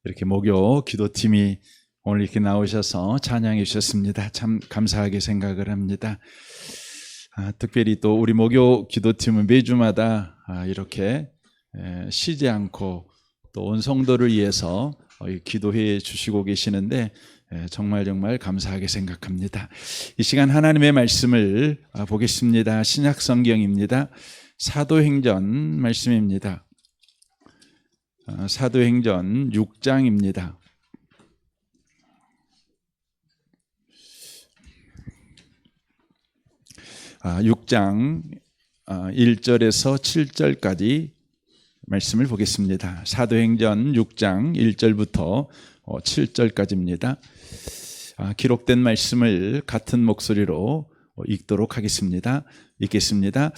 이렇게 목요 기도팀이 오늘 이렇게 나오셔서 찬양해 주셨습니다. 참 감사하게 생각을 합니다. 특별히 또 우리 목요 기도팀은 매주마다 이렇게 쉬지 않고 또 온 성도를 위해서 기도해 주시고 계시는데 정말 감사하게 생각합니다. 이 시간 하나님의 말씀을 보겠습니다. 신약 성경입니다. 사도행전 말씀입니다. 사도행전 6장입니다. 6장 1절에서 7절까지 말씀을 보겠습니다. 사도행전 6장 1절부터 7절까지입니다. 기록된 말씀을 같은 목소리로 읽도록 하겠습니다. 읽겠습니다.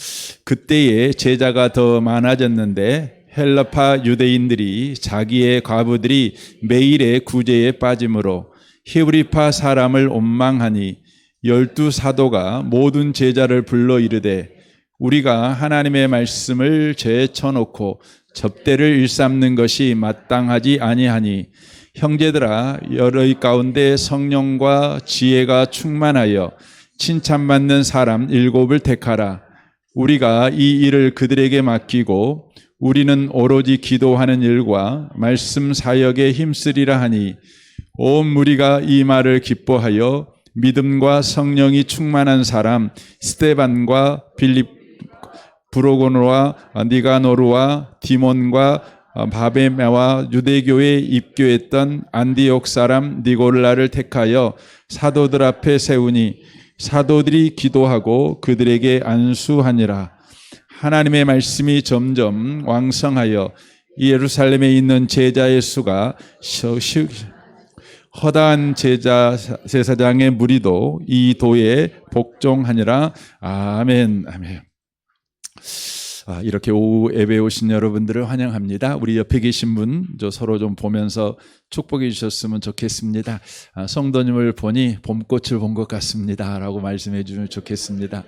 그때에 제자가 더 많아졌는데 헬라파 유대인들이 자기의 과부들이 매일의 구제에 빠짐으로 히브리파 사람을 원망하니 12 사도가 모든 제자를 불러 이르되 우리가 하나님의 말씀을 제쳐놓고 접대를 일삼는 것이 마땅하지 아니하니 형제들아 여러의 가운데 성령과 지혜가 충만하여 칭찬받는 사람 7을 택하라. 우리가 이 일을 그들에게 맡기고 우리는 오로지 기도하는 일과 말씀 사역에 힘쓰리라 하니 온 무리가 이 말을 기뻐하여 믿음과 성령이 충만한 사람 스데반과 빌립 브로고노와 니가노르와 디몬과 바베메와 유대교에 입교했던 안디옥 사람 니골라를 택하여 사도들 앞에 세우니 사도들이 기도하고 그들에게 안수하니라. 하나님의 말씀이 점점 왕성하여 예루살렘에 있는 제자의 수가 허다한 제사장의 무리도 이 도에 복종하니라. 아멘. 아멘. 이렇게 오후 예배 오신 여러분들을 환영합니다. 우리 옆에 계신 분 서로 좀 보면서 축복해 주셨으면 좋겠습니다. 성도님을 보니 봄꽃을 본 것 같습니다 라고 말씀해 주면 좋겠습니다.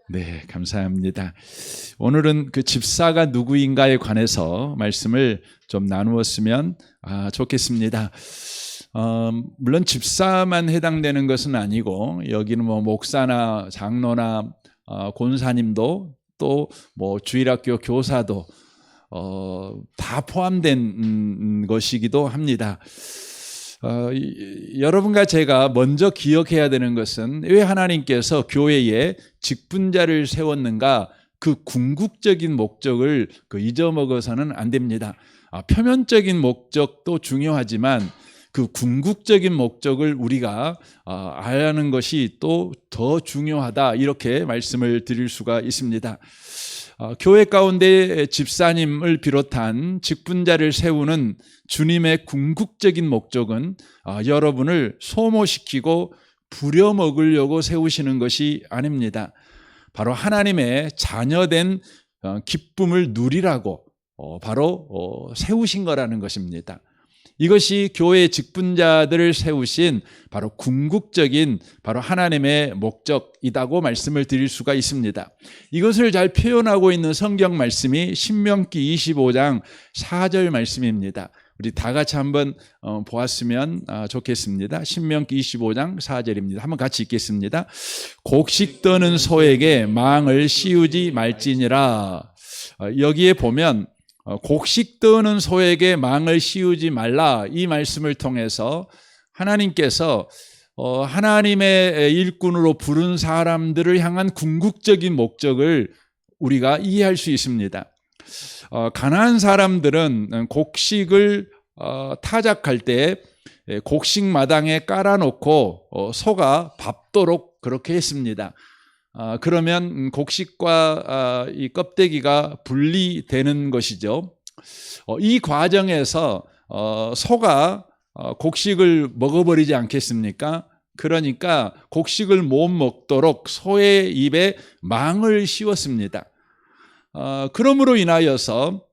네, 감사합니다. 오늘은 그 집사가 누구인가에 관해서 말씀을 좀 나누었으면 좋겠습니다. 물론 집사만 해당되는 것은 아니고 여기는 목사나 장로나 권사님도 또 주일학교 교사도 다 포함된 것이기도 합니다. 여러분과 제가 먼저 기억해야 되는 것은 왜 하나님께서 교회에 직분자를 세웠는가, 그 궁극적인 목적을 잊어먹어서는 안 됩니다. 표면적인 목적도 중요하지만 그 궁극적인 목적을 우리가 알아야 하는 것이 또 더 중요하다, 이렇게 말씀을 드릴 수가 있습니다. 교회 가운데 집사님을 비롯한 직분자를 세우는 주님의 궁극적인 목적은 여러분을 소모시키고 부려먹으려고 세우시는 것이 아닙니다. 바로 하나님의 자녀된 기쁨을 누리라고 바로 세우신 거라는 것입니다. 이것이 교회의 직분자들을 세우신 바로 궁극적인 바로 하나님의 목적이라고 말씀을 드릴 수가 있습니다. 이것을 잘 표현하고 있는 성경 말씀이 신명기 25장 4절 말씀입니다. 우리 다 같이 한번 보았으면 좋겠습니다. 신명기 25장 4절입니다. 한번 같이 읽겠습니다. 곡식 떠는 소에게 망을 씌우지 말지니라. 여기에 보면 곡식 떠는 소에게 망을 씌우지 말라, 이 말씀을 통해서 하나님께서 하나님의 일꾼으로 부른 사람들을 향한 궁극적인 목적을 우리가 이해할 수 있습니다. 가나안 사람들은 곡식을 타작할 때 곡식 마당에 깔아놓고 소가 밟도록 그렇게 했습니다. 그러면 곡식과 이 껍데기가 분리되는 것이죠. 이 과정에서 소가 곡식을 먹어버리지 않겠습니까? 그러니까 곡식을 못 먹도록 소의 입에 망을 씌웠습니다. 그러므로 인하여서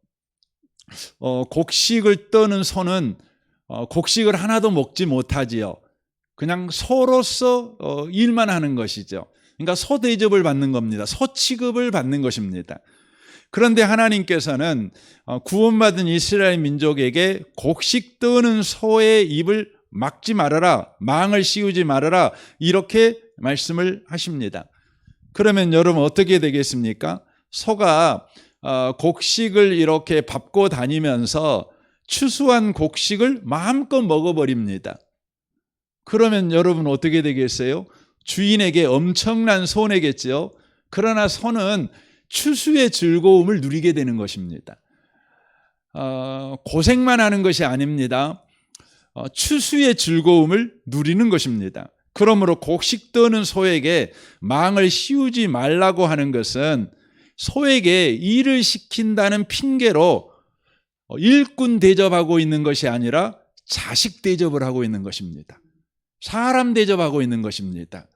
곡식을 떠는 소는 곡식을 하나도 먹지 못하지요. 그냥 소로서 일만 하는 것이죠. 그러니까 소대접을 받는 겁니다. 소취급을 받는 것입니다. 그런데 하나님께서는 구원받은 이스라엘 민족에게 곡식 떠는 소의 입을 막지 말아라, 망을 씌우지 말아라, 이렇게 말씀을 하십니다. 그러면 여러분 어떻게 되겠습니까? 소가 곡식을 이렇게 밟고 다니면서 추수한 곡식을 마음껏 먹어버립니다. 그러면 여러분 어떻게 되겠어요? 주인에게 엄청난 손해겠죠. 그러나 소는 추수의 즐거움을 누리게 되는 것입니다. 고생만 하는 것이 아닙니다. 추수의 즐거움을 누리는 것입니다. 그러므로 곡식 떠는 소에게 망을 씌우지 말라고 하는 것은 소에게 일을 시킨다는 핑계로 일꾼 대접하고 있는 것이 아니라 자식 대접을 하고 있는 것입니다. 사람 대접하고 있는 것입니다.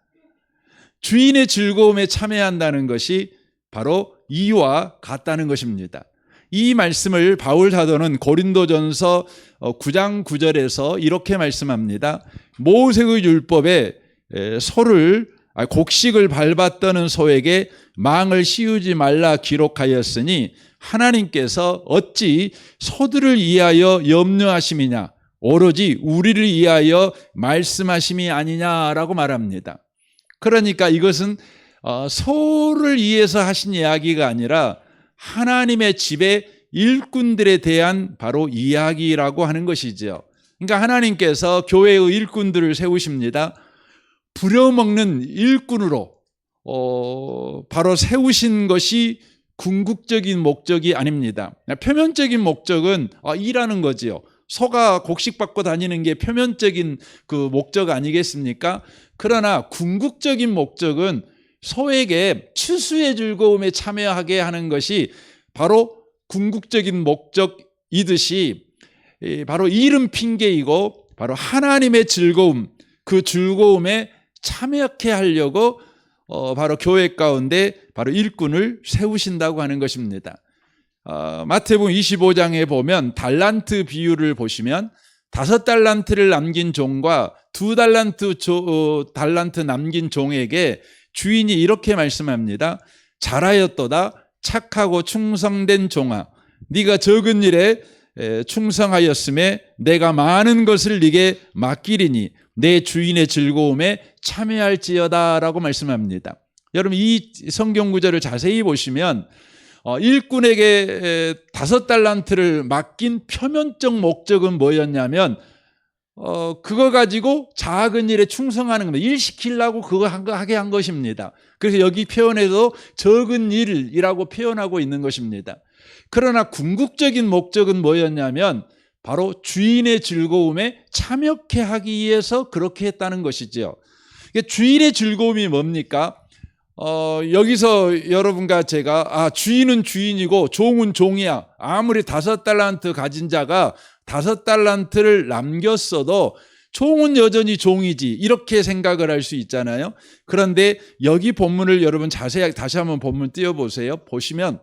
주인의 즐거움에 참여한다는 것이 바로 이와 같다는 것입니다. 이 말씀을 바울 사도는 고린도전서 9장 9절에서 이렇게 말씀합니다. 모세의 율법에 곡식을 밟아 떠는 소에게 망을 씌우지 말라 기록하였으니 하나님께서 어찌 소들을 위하여 염려하심이냐 오로지 우리를 위하여 말씀하심이 아니냐라고 말합니다. 그러니까 이것은 소를 위해서 하신 이야기가 아니라 하나님의 집의 일꾼들에 대한 바로 이야기라고 하는 것이죠. 그러니까 하나님께서 교회의 일꾼들을 세우십니다. 부려먹는 일꾼으로 바로 세우신 것이 궁극적인 목적이 아닙니다. 표면적인 목적은 일하는 거지요. 소가 곡식 받고 다니는 게 표면적인 그 목적 아니겠습니까? 그러나 궁극적인 목적은 소에게 추수의 즐거움에 참여하게 하는 것이 바로 궁극적인 목적이듯이 바로 일은 핑계이고 바로 하나님의 즐거움, 그 즐거움에 참여하게 하려고 바로 교회 가운데 바로 일꾼을 세우신다고 하는 것입니다. 마태복음 25장에 보면 달란트 비유를 보시면 5달란트를 남긴 종과 2달란트 남긴 종에게 주인이 이렇게 말씀합니다. 잘하였도다 착하고 충성된 종아, 네가 적은 일에 충성하였음에 내가 많은 것을 네게 맡기리니 내 주인의 즐거움에 참여할지어다 라고 말씀합니다. 여러분 이 성경 구절을 자세히 보시면 일꾼에게 5달란트를 맡긴 표면적 목적은 뭐였냐면 그거 가지고 작은 일에 충성하는 겁니다. 일 시키려고 그거 하게 한 것입니다. 그래서 여기 표현에도 적은 일이라고 표현하고 있는 것입니다. 그러나 궁극적인 목적은 뭐였냐면 바로 주인의 즐거움에 참여케 하기 위해서 그렇게 했다는 것이죠. 주인의 즐거움이 뭡니까? 여기서 여러분과 제가 주인은 주인이고 종은 종이야. 아무리 5달란트 가진 자가 5달란트를 남겼어도 종은 여전히 종이지 이렇게 생각을 할 수 있잖아요. 그런데 여기 본문을 여러분 자세하게 다시 한번 본문 띄워보세요. 보시면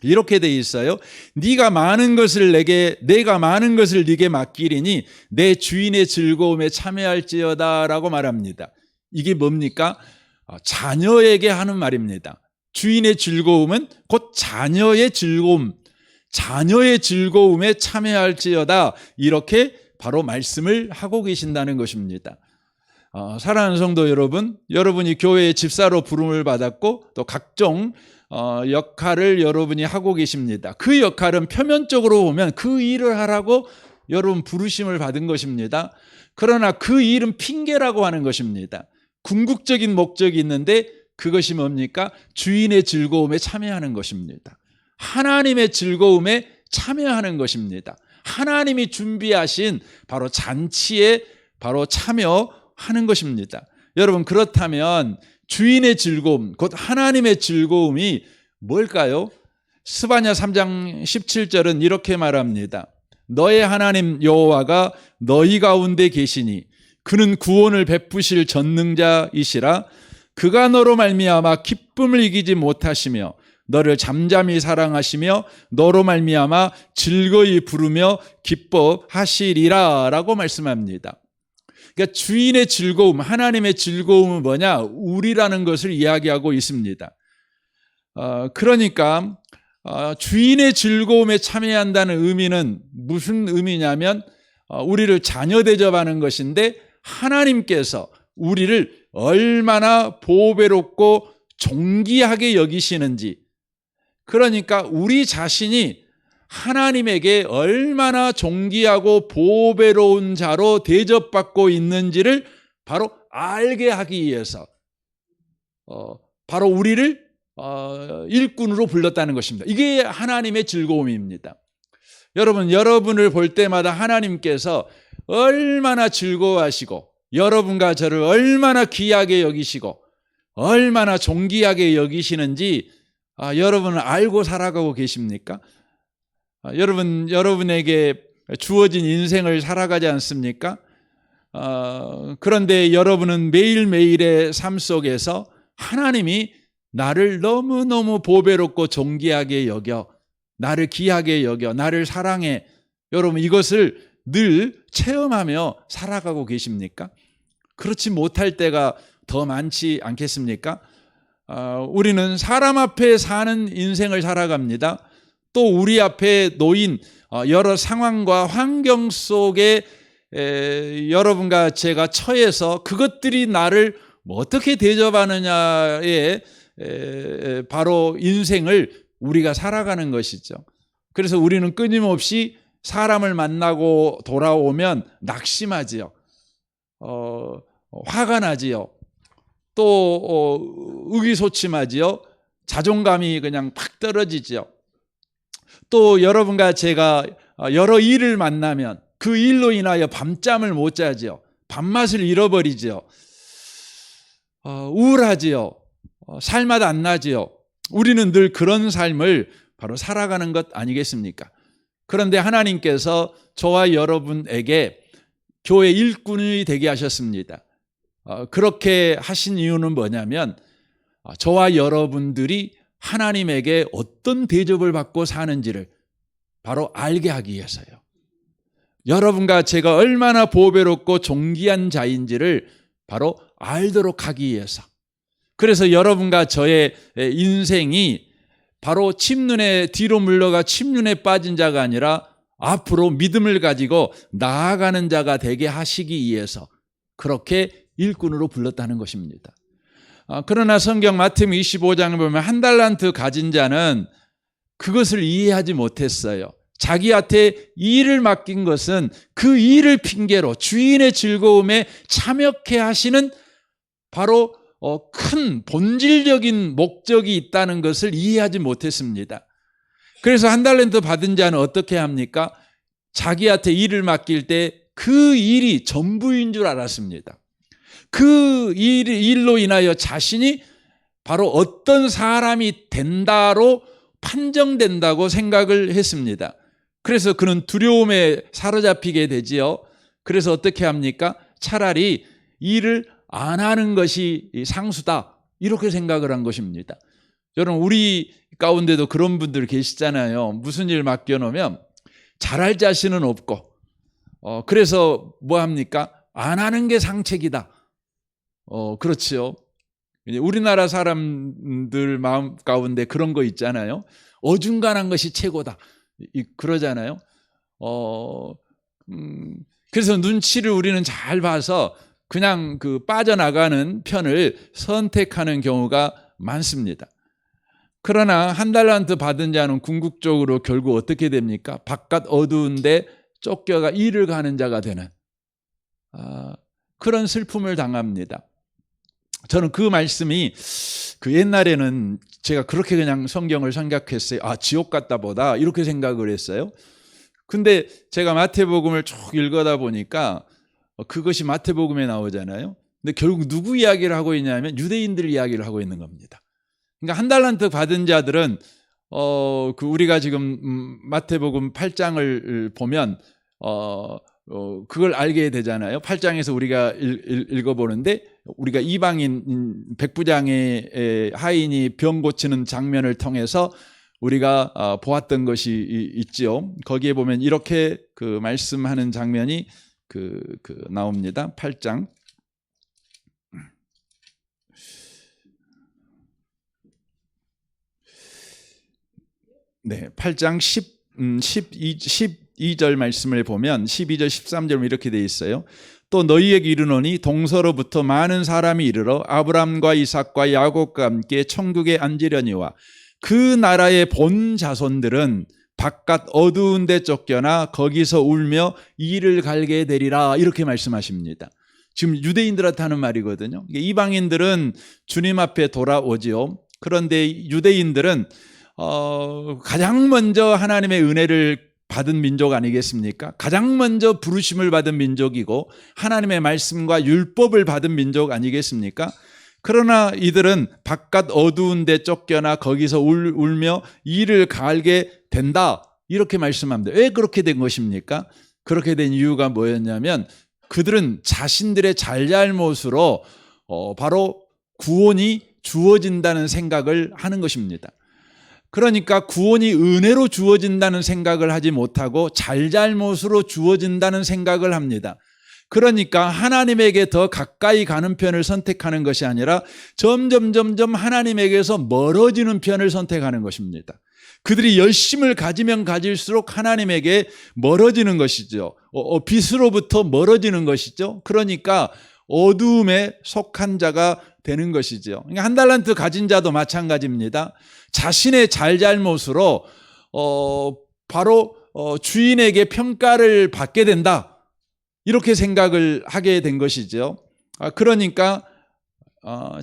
이렇게 돼 있어요. 내가 많은 것을 네게 맡기리니 내 주인의 즐거움에 참여할지어다 라고 말합니다. 이게 뭡니까? 자녀에게 하는 말입니다. 주인의 즐거움은 곧 자녀의 즐거움, 자녀의 즐거움에 참여할지어다 이렇게 바로 말씀을 하고 계신다는 것입니다. 사랑하는 성도 여러분, 여러분이 교회의 집사로 부름을 받았고 또 각종 역할을 여러분이 하고 계십니다. 그 역할은 표면적으로 보면 그 일을 하라고 여러분 부르심을 받은 것입니다. 그러나 그 일은 핑계라고 하는 것입니다. 궁극적인 목적이 있는데 그것이 뭡니까? 주인의 즐거움에 참여하는 것입니다. 하나님의 즐거움에 참여하는 것입니다. 하나님이 준비하신 바로 잔치에 바로 참여하는 것입니다. 여러분 그렇다면 주인의 즐거움, 곧 하나님의 즐거움이 뭘까요? 스바냐 3장 17절은 이렇게 말합니다. 너의 하나님 여호와가 너희 가운데 계시니 그는 구원을 베푸실 전능자이시라. 그가 너로 말미암아 기쁨을 이기지 못하시며 너를 잠잠히 사랑하시며 너로 말미암아 즐거이 부르며 기뻐하시리라 라고 말씀합니다. 그러니까 주인의 즐거움, 하나님의 즐거움은 뭐냐? 우리라는 것을 이야기하고 있습니다. 그러니까 주인의 즐거움에 참여한다는 의미는 무슨 의미냐면 우리를 자녀 대접하는 것인데 하나님께서 우리를 얼마나 보배롭고 존귀하게 여기시는지, 그러니까 우리 자신이 하나님에게 얼마나 존귀하고 보배로운 자로 대접받고 있는지를 바로 알게 하기 위해서 바로 우리를 일꾼으로 불렀다는 것입니다. 이게 하나님의 즐거움입니다. 여러분, 여러분을 볼 때마다 하나님께서 얼마나 즐거워하시고 여러분과 저를 얼마나 귀하게 여기시고 얼마나 존귀하게 여기시는지 여러분은 알고 살아가고 계십니까? 여러분에게 주어진 인생을 살아가지 않습니까? 그런데 여러분은 매일매일의 삶 속에서 하나님이 나를 너무너무 보배롭고 존귀하게 여겨, 나를 귀하게 여겨, 나를 사랑해, 여러분 이것을 늘 체험하며 살아가고 계십니까? 그렇지 못할 때가 더 많지 않겠습니까? 우리는 사람 앞에 사는 인생을 살아갑니다. 또 우리 앞에 놓인 여러 상황과 환경 속에 여러분과 제가 처해서 그것들이 나를 어떻게 대접하느냐에 바로 인생을 우리가 살아가는 것이죠. 그래서 우리는 끊임없이 사람을 만나고 돌아오면 낙심하지요. 화가 나지요. 또 의기소침하지요. 자존감이 그냥 팍 떨어지지요. 또 여러분과 제가 여러 일을 만나면 그 일로 인하여 밤잠을 못 자지요. 밥맛을 잃어버리지요. 우울하지요. 살맛 안 나지요. 우리는 늘 그런 삶을 바로 살아가는 것 아니겠습니까? 그런데 하나님께서 저와 여러분에게 교회 일꾼이 되게 하셨습니다. 그렇게 하신 이유는 뭐냐면 저와 여러분들이 하나님에게 어떤 대접을 받고 사는지를 바로 알게 하기 위해서요. 여러분과 제가 얼마나 보배롭고 존귀한 자인지를 바로 알도록 하기 위해서. 그래서 여러분과 저의 인생이 바로 침눈에 뒤로 물러가 침눈에 빠진 자가 아니라 앞으로 믿음을 가지고 나아가는 자가 되게 하시기 위해서 그렇게 일꾼으로 불렀다는 것입니다. 그러나 성경 마태복음 25장을 보면 한 달란트 가진 자는 그것을 이해하지 못했어요. 자기한테 일을 맡긴 것은 그 일을 핑계로 주인의 즐거움에 참여케 하시는 바로 큰 본질적인 목적이 있다는 것을 이해하지 못했습니다. 그래서 한 달란트 받은 자는 어떻게 합니까? 자기한테 일을 맡길 때 그 일이 전부인 줄 알았습니다. 그 일로 인하여 자신이 바로 어떤 사람이 된다로 판정된다고 생각을 했습니다. 그래서 그는 두려움에 사로잡히게 되지요. 그래서 어떻게 합니까? 차라리 일을 안 하는 것이 상수다, 이렇게 생각을 한 것입니다. 여러분, 우리 가운데도 그런 분들 계시잖아요. 무슨 일 맡겨놓으면 잘할 자신은 없고 그래서 뭐 합니까? 안 하는 게 상책이다. 그렇지요. 우리나라 사람들 마음 가운데 그런 거 있잖아요. 어중간한 것이 최고다, 그러잖아요. 그래서 눈치를 우리는 잘 봐서 그냥 빠져나가는 편을 선택하는 경우가 많습니다. 그러나 한 달란트 받은 자는 궁극적으로 결국 어떻게 됩니까? 바깥 어두운데 쫓겨가 일을 가는 자가 되는 그런 슬픔을 당합니다. 저는 그 말씀이 옛날에는 제가 그렇게 그냥 성경을 생각했어요. 지옥 같다 보다, 이렇게 생각을 했어요. 근데 제가 마태복음을 쭉 읽어다 보니까 그것이 마태복음에 나오잖아요. 근데 결국 누구 이야기를 하고 있냐면 유대인들 이야기를 하고 있는 겁니다. 그러니까 한 달란트 받은 자들은 우리가 지금 마태복음 8장을 보면 그걸 알게 되잖아요. 8장에서 우리가 읽어보는데 우리가 이방인 백부장의 하인이 병 고치는 장면을 통해서 우리가 보았던 것이 있지요. 거기에 보면 이렇게 말씀하는 장면이 나옵니다. 8장. 네, 8장 12절 말씀을 보면 12절 13절 이렇게 되어 있어요. 또 너희에게 이르노니 동서로부터 많은 사람이 이르러 아브람과 이삭과 야곱과 함께 천국에 앉으려니와 그 나라의 본 자손들은 바깥 어두운 데 쫓겨나 거기서 울며 이를 갈게 되리라, 이렇게 말씀하십니다. 지금 유대인들한테 하는 말이거든요. 이방인들은 주님 앞에 돌아오지요. 그런데 유대인들은 가장 먼저 하나님의 은혜를 받은 민족 아니겠습니까? 가장 먼저 부르심을 받은 민족이고 하나님의 말씀과 율법을 받은 민족 아니겠습니까? 그러나 이들은 바깥 어두운 데 쫓겨나 거기서 울며 이를 갈게 된다, 이렇게 말씀합니다. 왜 그렇게 된 것입니까? 그렇게 된 이유가 뭐였냐면 그들은 자신들의 잘잘못으로 바로 구원이 주어진다는 생각을 하는 것입니다. 그러니까 구원이 은혜로 주어진다는 생각을 하지 못하고 잘잘못으로 주어진다는 생각을 합니다. 그러니까 하나님에게 더 가까이 가는 편을 선택하는 것이 아니라 점점 하나님에게서 멀어지는 편을 선택하는 것입니다. 그들이 열심을 가지면 가질수록 하나님에게 멀어지는 것이죠. 빛으로부터 멀어지는 것이죠. 그러니까 어두움에 속한 자가 되는 것이죠. 그러니까 한 달란트 가진 자도 마찬가지입니다. 자신의 잘잘못으로 바로 주인에게 평가를 받게 된다, 이렇게 생각을 하게 된 것이죠. 그러니까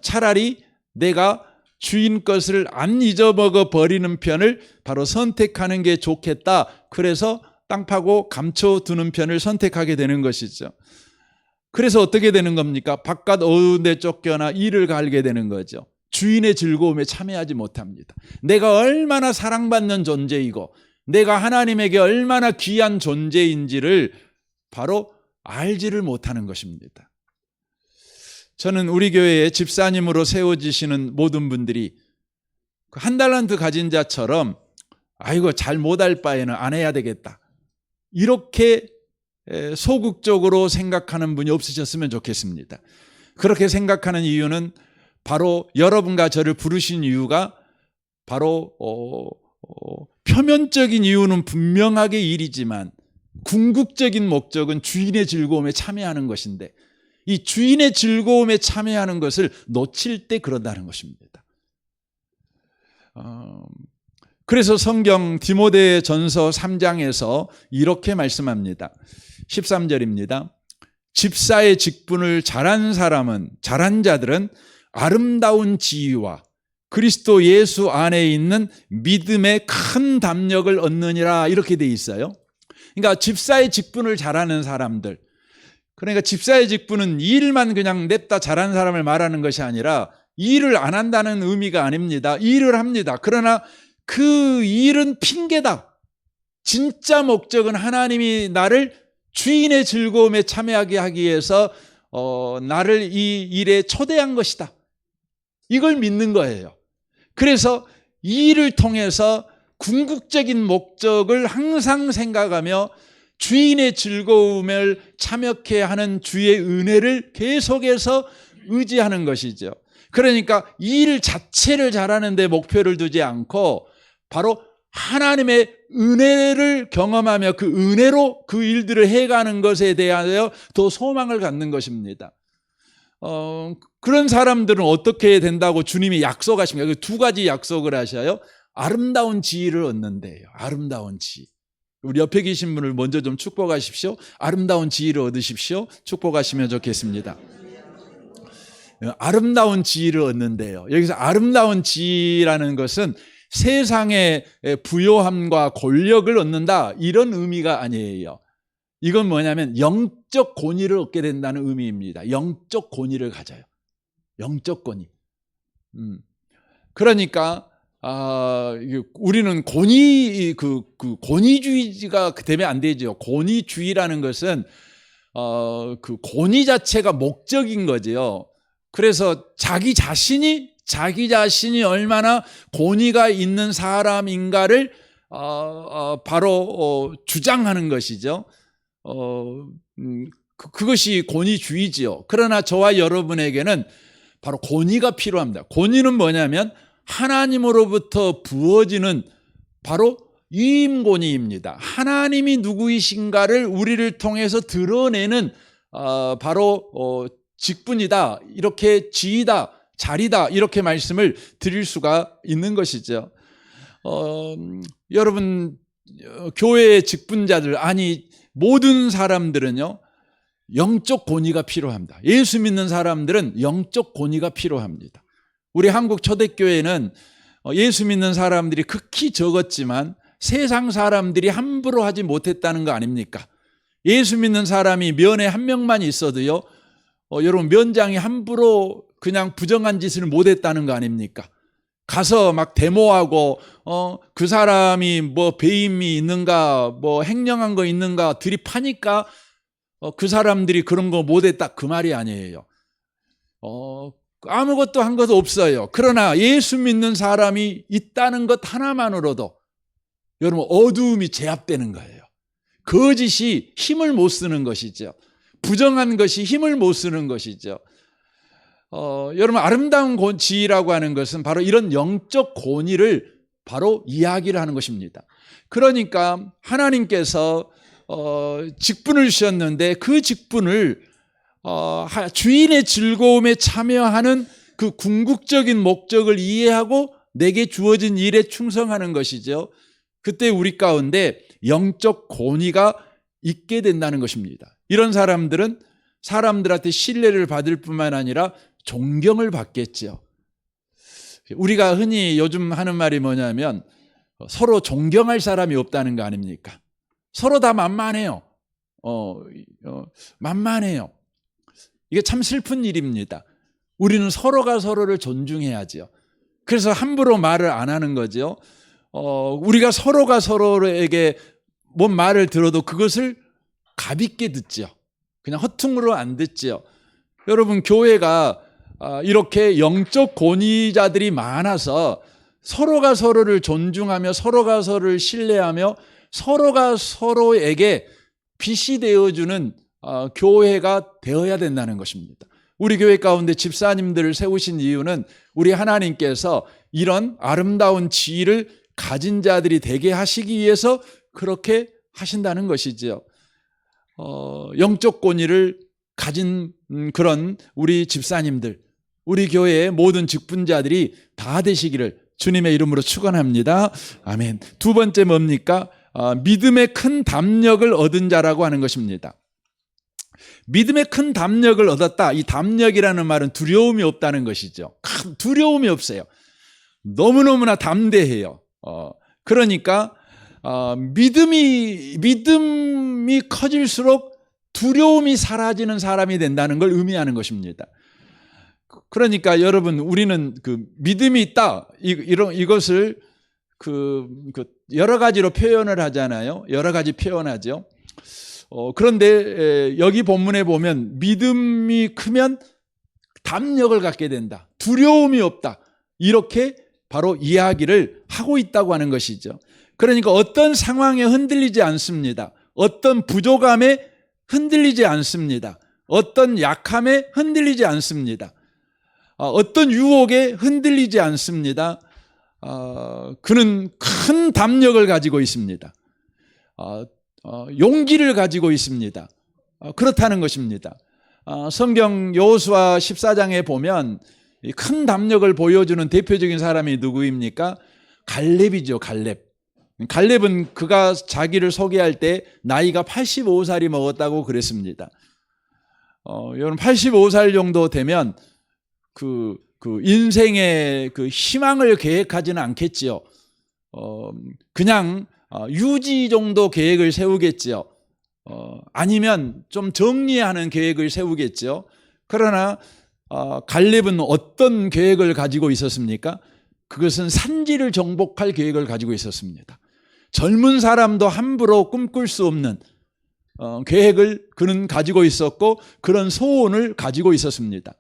차라리 내가 주인 것을 안 잊어먹어 버리는 편을 바로 선택하는 게 좋겠다. 그래서 땅 파고 감춰두는 편을 선택하게 되는 것이죠. 그래서 어떻게 되는 겁니까? 바깥 어두운 데 쫓겨나 이를 갈게 되는 거죠. 주인의 즐거움에 참여하지 못합니다. 내가 얼마나 사랑받는 존재이고 내가 하나님에게 얼마나 귀한 존재인지를 바로 알지를 못하는 것입니다. 저는 우리 교회에 집사님으로 세워지시는 모든 분들이 한 달란트 가진 자처럼 아이고 잘 못할 바에는 안 해야 되겠다, 이렇게 소극적으로 생각하는 분이 없으셨으면 좋겠습니다. 그렇게 생각하는 이유는 바로 여러분과 저를 부르신 이유가 바로 표면적인 이유는 분명하게 일이지만 궁극적인 목적은 주인의 즐거움에 참여하는 것인데 이 주인의 즐거움에 참여하는 것을 놓칠 때 그런다는 것입니다. 그래서 성경 디모데전서 3장에서 이렇게 말씀합니다. 13절입니다. 집사의 직분을 잘한 자들은 아름다운 지위와 그리스도 예수 안에 있는 믿음의 큰 담력을 얻느니라, 이렇게 돼 있어요. 그러니까 집사의 직분을 잘하는 사람들, 그러니까 집사의 직분은 일만 그냥 냅다 잘하는 사람을 말하는 것이 아니라 일을 안 한다는 의미가 아닙니다. 일을 합니다. 그러나 그 일은 핑계다. 진짜 목적은 하나님이 나를 주인의 즐거움에 참여하게 하기 위해서 나를 이 일에 초대한 것이다, 이걸 믿는 거예요. 그래서 이 일을 통해서 궁극적인 목적을 항상 생각하며 주인의 즐거움을 참여케 하는 주의 은혜를 계속해서 의지하는 것이죠. 그러니까 이 일 자체를 잘하는 데 목표를 두지 않고 바로 하나님의 은혜를 경험하며 그 은혜로 그 일들을 해가는 것에 대하여 더 소망을 갖는 것입니다. 그런 사람들은 어떻게 된다고 주님이 약속하십니까? 두 가지 약속을 하셔요. 아름다운 지위를 얻는데요. 아름다운 지위. 우리 옆에 계신 분을 먼저 좀 축복하십시오. 아름다운 지위를 얻으십시오. 축복하시면 좋겠습니다. 아름다운 지위를 얻는데요. 여기서 아름다운 지위라는 것은 세상의 부요함과 권력을 얻는다, 이런 의미가 아니에요. 이건 뭐냐면 영적 권위를 얻게 된다는 의미입니다. 영적 권위를 가져요. 영적 권위. 그러니까 우리는 권위주의가 되면 안 되죠. 권위주의라는 것은 그 권위 자체가 목적인 거죠. 그래서 자기 자신이 얼마나 권위가 있는 사람인가를 바로 주장하는 것이죠. 그것이 권위주의지요. 그러나 저와 여러분에게는 바로 권위가 필요합니다. 권위는 뭐냐면 하나님으로부터 부어지는 바로 위임권위입니다. 하나님이 누구이신가를 우리를 통해서 드러내는 바로 직분이다, 이렇게 지위다, 자리다, 이렇게 말씀을 드릴 수가 있는 것이죠. 여러분, 교회의 직분자들, 아니 모든 사람들은요, 영적 권위가 필요합니다. 예수 믿는 사람들은 영적 권위가 필요합니다. 우리 한국 초대교회는 예수 믿는 사람들이 극히 적었지만 세상 사람들이 함부로 하지 못했다는 거 아닙니까? 예수 믿는 사람이 면에 한 명만 있어도요, 여러분, 면장이 함부로 그냥 부정한 짓을 못했다는 거 아닙니까? 가서 막 데모하고 그 사람이 뭐 배임이 있는가, 뭐 횡령한 거 있는가 들이파니까 그 사람들이 그런 거 못했다, 그 말이 아니에요. 아무것도 한 것도 없어요. 그러나 예수 믿는 사람이 있다는 것 하나만으로도 여러분, 어두움이 제압되는 거예요. 거짓이 힘을 못 쓰는 것이죠. 부정한 것이 힘을 못 쓰는 것이죠. 여러분, 아름다운 지위라고 하는 것은 바로 이런 영적 권위를 바로 이야기를 하는 것입니다. 그러니까 하나님께서 직분을 주셨는데 그 직분을 주인의 즐거움에 참여하는 그 궁극적인 목적을 이해하고 내게 주어진 일에 충성하는 것이죠. 그때 우리 가운데 영적 권위가 있게 된다는 것입니다. 이런 사람들은 사람들한테 신뢰를 받을 뿐만 아니라 존경을 받겠죠. 우리가 흔히 요즘 하는 말이 뭐냐면 서로 존경할 사람이 없다는 거 아닙니까? 서로 다 만만해요. 만만해요. 이게 참 슬픈 일입니다. 우리는 서로가 서로를 존중해야죠. 그래서 함부로 말을 안 하는 거죠. 우리가 서로가 서로에게 뭔 말을 들어도 그것을 가볍게 듣죠. 그냥 허퉁으로 안 듣죠. 여러분, 교회가 이렇게 영적 권위자들이 많아서 서로가 서로를 존중하며 서로가 서로를 신뢰하며 서로가 서로에게 빛이 되어주는 교회가 되어야 된다는 것입니다. 우리 교회 가운데 집사님들을 세우신 이유는 우리 하나님께서 이런 아름다운 지위를 가진 자들이 되게 하시기 위해서 그렇게 하신다는 것이지요. 영적 권위를 가진 그런 우리 집사님들, 우리 교회의 모든 직분자들이 다 되시기를 주님의 이름으로 축원합니다. 아멘. 두 번째 뭡니까? 믿음의 큰 담력을 얻은 자라고 하는 것입니다. 믿음의 큰 담력을 얻었다. 이 담력이라는 말은 두려움이 없다는 것이죠. 큰 두려움이 없어요. 너무너무나 담대해요. 그러니까 믿음이 커질수록 두려움이 사라지는 사람이 된다는 걸 의미하는 것입니다. 그러니까 여러분, 우리는 그 믿음이 있다, 이것을 여러 가지로 표현을 하잖아요. 여러 가지 표현하죠. 그런데 여기 본문에 보면 믿음이 크면 담력을 갖게 된다, 두려움이 없다, 이렇게 바로 이야기를 하고 있다고 하는 것이죠. 그러니까 어떤 상황에 흔들리지 않습니다. 어떤 부족함에 흔들리지 않습니다. 어떤 약함에 흔들리지 않습니다. 어떤 유혹에 흔들리지 않습니다. 그는 큰 담력을 가지고 있습니다. 용기를 가지고 있습니다. 그렇다는 것입니다. 성경 여호수아 14장에 보면 큰 담력을 보여주는 대표적인 사람이 누구입니까? 갈렙이죠. 갈렙은 그가 자기를 소개할 때 나이가 85살이 먹었다고 그랬습니다. 여러분, 85살 정도 되면 그 인생의 그 희망을 계획하지는 않겠지요. 그냥 유지 정도 계획을 세우겠지요. 아니면 좀 정리하는 계획을 세우겠죠. 그러나 갈렙은 어떤 계획을 가지고 있었습니까? 그것은 산지를 정복할 계획을 가지고 있었습니다. 젊은 사람도 함부로 꿈꿀 수 없는 계획을 그는 가지고 있었고 그런 소원을 가지고 있었습니다.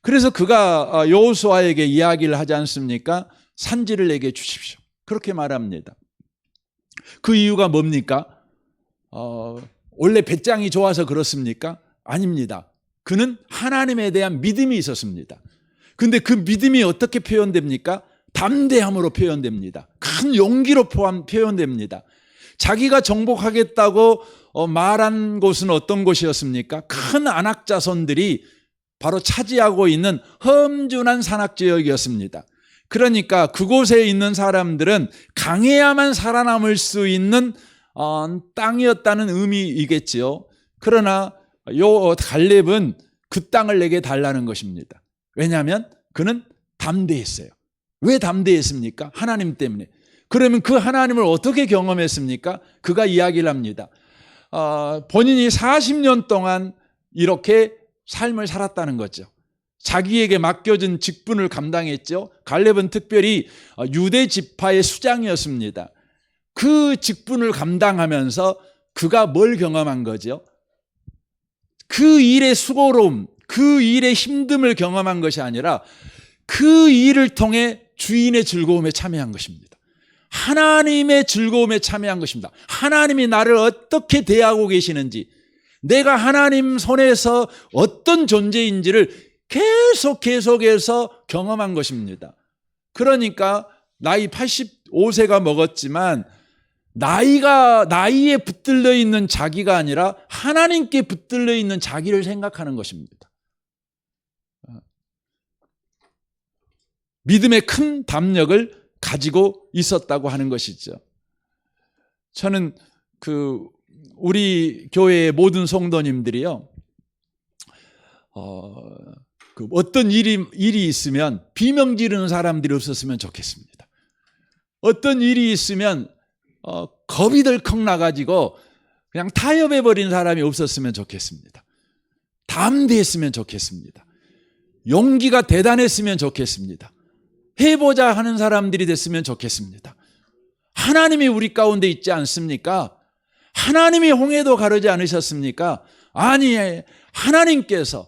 그래서 그가 여호수아에게 이야기를 하지 않습니까? 산지를 내게 주십시오. 그렇게 말합니다. 그 이유가 뭡니까? 원래 배짱이 좋아서 그렇습니까? 아닙니다. 그는 하나님에 대한 믿음이 있었습니다. 근데 그 믿음이 어떻게 표현됩니까? 담대함으로 표현됩니다. 큰 용기로 표현됩니다. 자기가 정복하겠다고 말한 곳은 어떤 곳이었습니까? 큰 안악 자손들이 바로 차지하고 있는 험준한 산악지역이었습니다. 그러니까 그곳에 있는 사람들은 강해야만 살아남을 수 있는 땅이었다는 의미이겠지요. 그러나 요 갈렙은 그 땅을 내게 달라는 것입니다. 왜냐하면 그는 담대했어요. 왜 담대했습니까? 하나님 때문에. 그러면 그 하나님을 어떻게 경험했습니까? 그가 이야기를 합니다. 본인이 40년 동안 이렇게 삶을 살았다는 거죠. 자기에게 맡겨진 직분을 감당했죠. 갈렙은 특별히 유대 지파의 수장이었습니다. 그 직분을 감당하면서 그가 뭘 경험한 거죠? 그 일의 수고로움, 그 일의 힘듦을 경험한 것이 아니라 그 일을 통해 주인의 즐거움에 참여한 것입니다. 하나님의 즐거움에 참여한 것입니다. 하나님이 나를 어떻게 대하고 계시는지, 내가 하나님 손에서 어떤 존재인지를 계속해서 경험한 것입니다. 그러니까 나이 85세가 먹었지만 나이에 붙들려 있는 자기가 아니라 하나님께 붙들려 있는 자기를 생각하는 것입니다. 믿음의 큰 담력을 가지고 있었다고 하는 것이죠. 저는 우리 교회의 모든 성도님들이요, 어떤 일이 있으면 비명 지르는 사람들이 없었으면 좋겠습니다. 어떤 일이 있으면 겁이 덜컥 나가지고 그냥 타협해버린 사람이 없었으면 좋겠습니다. 담대했으면 좋겠습니다. 용기가 대단했으면 좋겠습니다. 해보자 하는 사람들이 됐으면 좋겠습니다. 하나님이 우리 가운데 있지 않습니까? 하나님이 홍해도 가르지 않으셨습니까? 아니, 하나님께서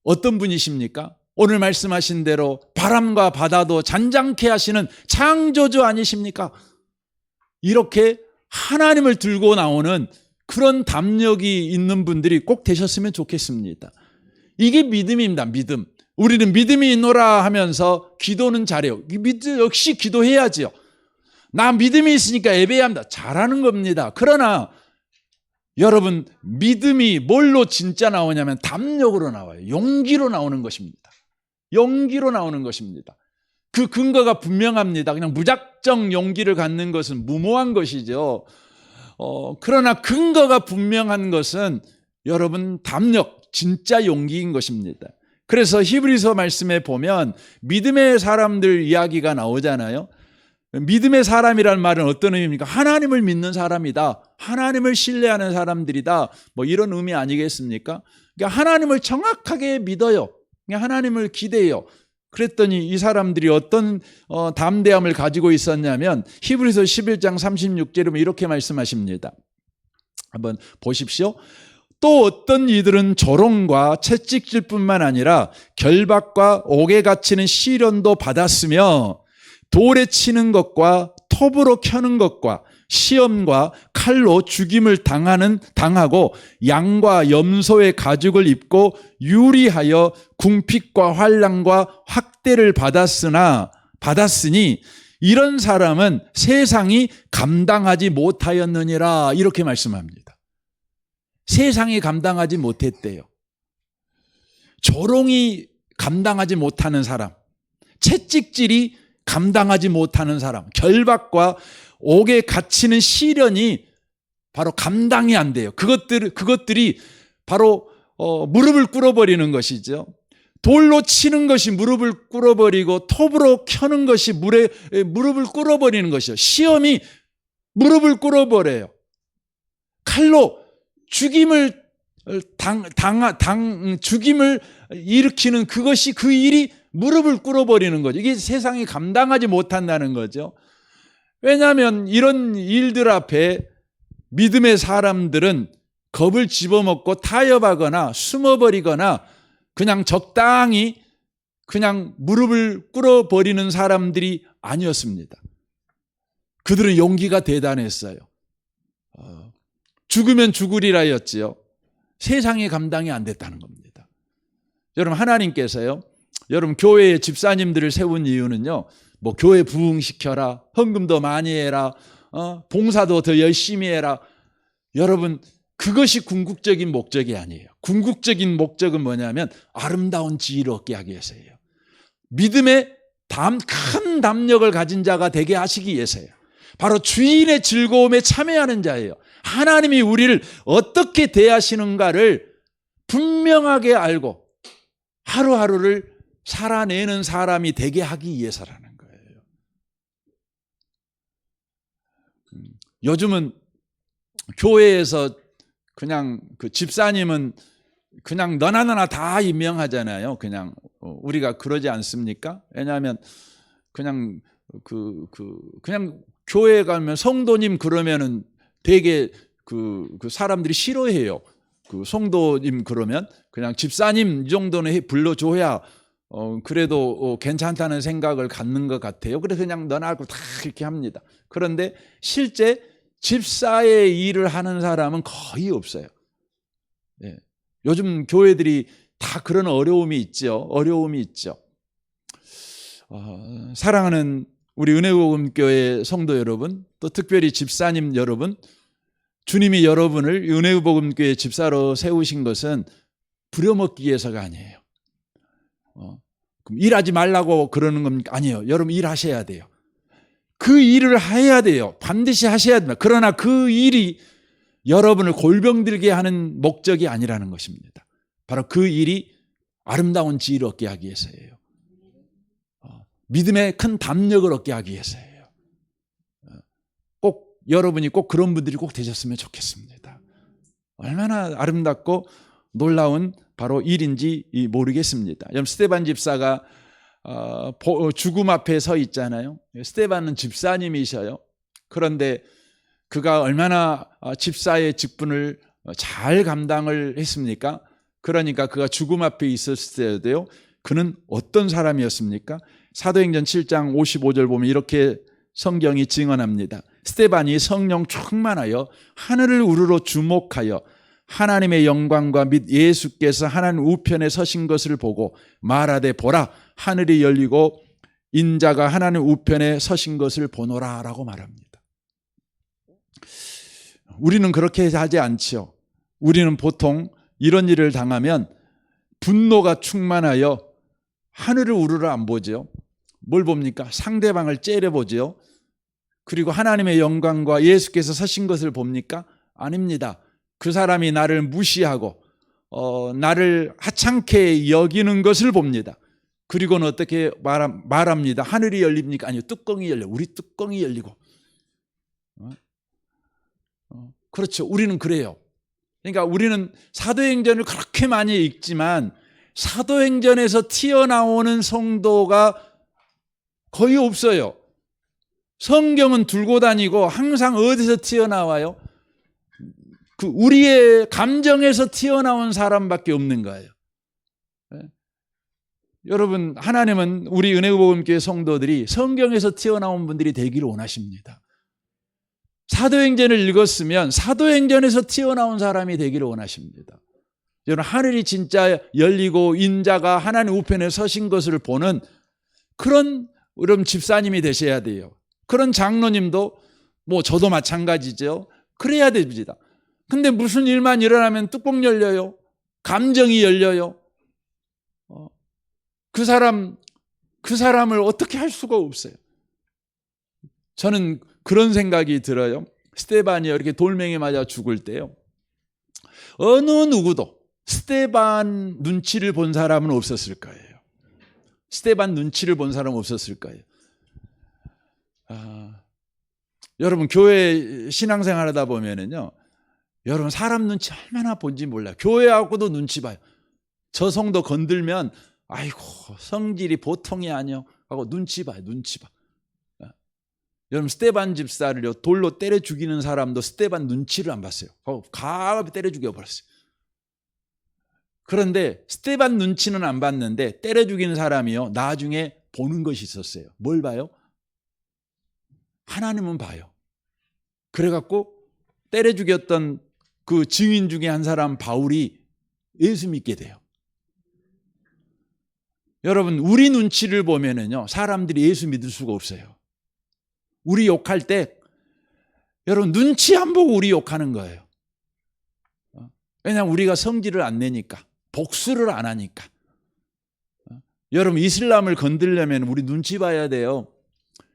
어떤 분이십니까? 오늘 말씀하신 대로 바람과 바다도 잔잔케 하시는 창조주 아니십니까? 이렇게 하나님을 들고 나오는 그런 담력이 있는 분들이 꼭 되셨으면 좋겠습니다. 이게 믿음입니다. 믿음. 우리는 믿음이 있노라 하면서 기도는 잘해요. 역시 기도해야지요. 나 믿음이 있으니까 예배합니다. 잘하는 겁니다. 그러나 여러분, 믿음이 뭘로 진짜 나오냐면 담력으로 나와요. 용기로 나오는 것입니다. 용기로 나오는 것입니다. 그 근거가 분명합니다. 그냥 무작정 용기를 갖는 것은 무모한 것이죠. 그러나 근거가 분명한 것은 여러분 담력, 진짜 용기인 것입니다. 그래서 히브리서 말씀에 보면 믿음의 사람들 이야기가 나오잖아요. 믿음의 사람이라는 말은 어떤 의미입니까? 하나님을 믿는 사람이다. 하나님을 신뢰하는 사람들이다. 뭐 이런 의미 아니겠습니까? 그러니까 하나님을 정확하게 믿어요. 그냥 하나님을 기대해요. 그랬더니 이 사람들이 어떤 담대함을 가지고 있었냐면 히브리서 11장 36절에 보면 이렇게 말씀하십니다. 한번 보십시오. 또 어떤 이들은 조롱과 채찍질 뿐만 아니라 결박과 옥에 갇히는 시련도 받았으며 돌에 치는 것과 톱으로 켜는 것과 시험과 칼로 죽임을 당하고 양과 염소의 가죽을 입고 유리하여 궁핍과 환난과 학대를 받았으니 이런 사람은 세상이 감당하지 못하였느니라 이렇게 말씀합니다. 세상이 감당하지 못했대요. 조롱이 감당하지 못하는 사람, 채찍질이 감당하지 못하는 사람, 결박과 옥에 갇히는 시련이 바로 감당이 안 돼요. 그것들이 바로 무릎을 꿇어버리는 것이죠. 돌로 치는 것이 무릎을 꿇어버리고 톱으로 켜는 것이 무릎을 꿇어버리는 것이죠. 시험이 무릎을 꿇어버려요. 칼로 죽임을 죽임을 일으키는 그 일이 무릎을 꿇어버리는 거죠. 이게 세상이 감당하지 못한다는 거죠. 왜냐하면 이런 일들 앞에 믿음의 사람들은 겁을 집어먹고 타협하거나 숨어버리거나 그냥 적당히 그냥 무릎을 꿇어버리는 사람들이 아니었습니다. 그들은 용기가 대단했어요. 죽으면 죽으리라였지요. 세상이 감당이 안 됐다는 겁니다. 여러분, 하나님께서요, 여러분 교회에 집사님들을 세운 이유는요, 뭐 교회 부흥시켜라, 헌금도 많이 해라, 봉사도 더 열심히 해라. 여러분, 그것이 궁극적인 목적이 아니에요. 궁극적인 목적은 뭐냐면 아름다운 지위를 얻게 하기 위해서예요. 믿음의 큰 담력을 가진 자가 되게 하시기 위해서예요. 바로 주인의 즐거움에 참여하는 자예요. 하나님이 우리를 어떻게 대하시는가를 분명하게 알고 하루하루를 살아내는 사람이 되게 하기 위해서라는 거예요. 요즘은 교회에서 그냥 그 집사님은 그냥 너나 다 임명하잖아요. 그냥 우리가 그러지 않습니까? 왜냐하면 그냥 그냥 교회 가면 성도님 그러면은 되게 그 사람들이 싫어해요. 그 성도님 그러면 그냥 집사님 이 정도는 불러줘야 그래도 괜찮다는 생각을 갖는 것 같아요. 그래서 그냥 너나 하고 다 이렇게 합니다. 그런데 실제 집사의 일을 하는 사람은 거의 없어요. 예. 요즘 교회들이 다 그런 어려움이 있죠. 사랑하는 우리 은혜복음교회 성도 여러분, 또 특별히 집사님 여러분, 주님이 여러분을 은혜복음교회 집사로 세우신 것은 부려먹기 위해서가 아니에요. 그럼 일하지 말라고 그러는 겁니까? 아니에요. 여러분 일하셔야 돼요. 그 일을 해야 돼요. 반드시 하셔야 됩니다. 그러나 그 일이 여러분을 골병들게 하는 목적이 아니라는 것입니다. 바로 그 일이 아름다운 지위를 얻게 하기 위해서예요. 믿음의 큰 담력을 얻게 하기 위해서예요. 꼭 여러분이 꼭 그런 분들이 꼭 되셨으면 좋겠습니다. 얼마나 아름답고 놀라운 바로 일인지 모르겠습니다. 여러분, 스데반 집사가 죽음 앞에 서 있잖아요. 스데반은 집사님이셔요. 그런데 그가 얼마나 집사의 직분을 잘 감당을 했습니까? 그러니까 그가 죽음 앞에 있었을 때도요, 그는 어떤 사람이었습니까? 사도행전 7장 55절 보면 이렇게 성경이 증언합니다. 스데반이 성령 충만하여 하늘을 우러러 주목하여 하나님의 영광과 및 예수께서 하나님 우편에 서신 것을 보고 말하되 보라, 하늘이 열리고 인자가 하나님 우편에 서신 것을 보노라 라고 말합니다. 우리는 그렇게 하지 않지요. 우리는 보통 이런 일을 당하면 분노가 충만하여 하늘을 우러러 안 보죠. 뭘 봅니까? 상대방을 째려보죠. 그리고 하나님의 영광과 예수께서 서신 것을 봅니까? 아닙니다. 그 사람이 나를 무시하고 나를 하찮게 여기는 것을 봅니다. 그리고는 어떻게 말합니다. 하늘이 열립니까? 아니요, 뚜껑이 열려. 우리 뚜껑이 열리고. 그렇죠. 우리는 그래요. 그러니까 우리는 사도행전을 그렇게 많이 읽지만 사도행전에서 튀어나오는 성도가 거의 없어요. 성경은 들고 다니고 항상 어디서 튀어나와요? 그 우리의 감정에서 튀어나온 사람밖에 없는 거예요. 여러분, 하나님은 우리 은혜복음교회 성도들이 성경에서 튀어나온 분들이 되기를 원하십니다. 사도행전을 읽었으면 사도행전에서 튀어나온 사람이 되기를 원하십니다. 여러분, 하늘이 진짜 열리고 인자가 하나님 우편에 서신 것을 보는 그런 여러분 집사님이 되셔야 돼요. 그런 장로님도 뭐 저도 마찬가지죠. 그래야 됩니다. 근데 무슨 일만 일어나면 뚜껑 열려요. 감정이 열려요. 그 사람을 어떻게 할 수가 없어요. 저는 그런 생각이 들어요. 스데반이 이렇게 돌멩이 맞아 죽을 때요, 어느 누구도 스데반 눈치를 본 사람은 없었을 거예요. 스데반 눈치를 본 사람은 없었을 거예요. 여러분, 교회 신앙생활 하다 보면은요, 여러분 사람 눈치 얼마나 본지 몰라요. 교회하고도 눈치 봐요. 저 성도 건들면 아이고 성질이 보통이 아니요 하고 눈치 봐요. 눈치 봐. 여러분, 스데반 집사를요 돌로 때려 죽이는 사람도 스데반 눈치를 안 봤어요. 가압에 때려 죽여버렸어요. 그런데 스데반 눈치는 안 봤는데 때려 죽이는 사람이요 나중에 보는 것이 있었어요. 뭘 봐요? 하나님은 봐요. 그래갖고 때려 죽였던 그 증인 중에 한 사람 바울이 예수 믿게 돼요. 여러분, 우리 눈치를 보면은요, 사람들이 예수 믿을 수가 없어요. 우리 욕할 때, 여러분, 눈치 안 보고 우리 욕하는 거예요. 왜냐하면 우리가 성질을 안 내니까, 복수를 안 하니까. 여러분, 이슬람을 건들려면 우리 눈치 봐야 돼요.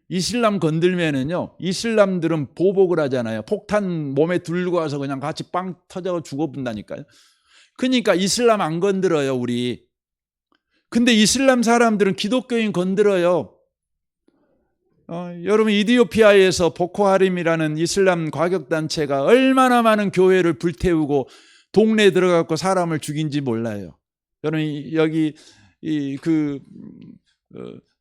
이슬람 건들면은요, 이슬람들은 보복을 하잖아요. 폭탄 몸에 들고 와서 그냥 같이 빵 터져 죽어본다니까요. 그러니까 이슬람 안 건들어요, 우리. 근데 이슬람 사람들은 기독교인 건들어요. 여러분, 이디오피아에서 보코하림이라는 이슬람 과격단체가 얼마나 많은 교회를 불태우고 동네에 들어가고 사람을 죽인지 몰라요. 여러분, 여기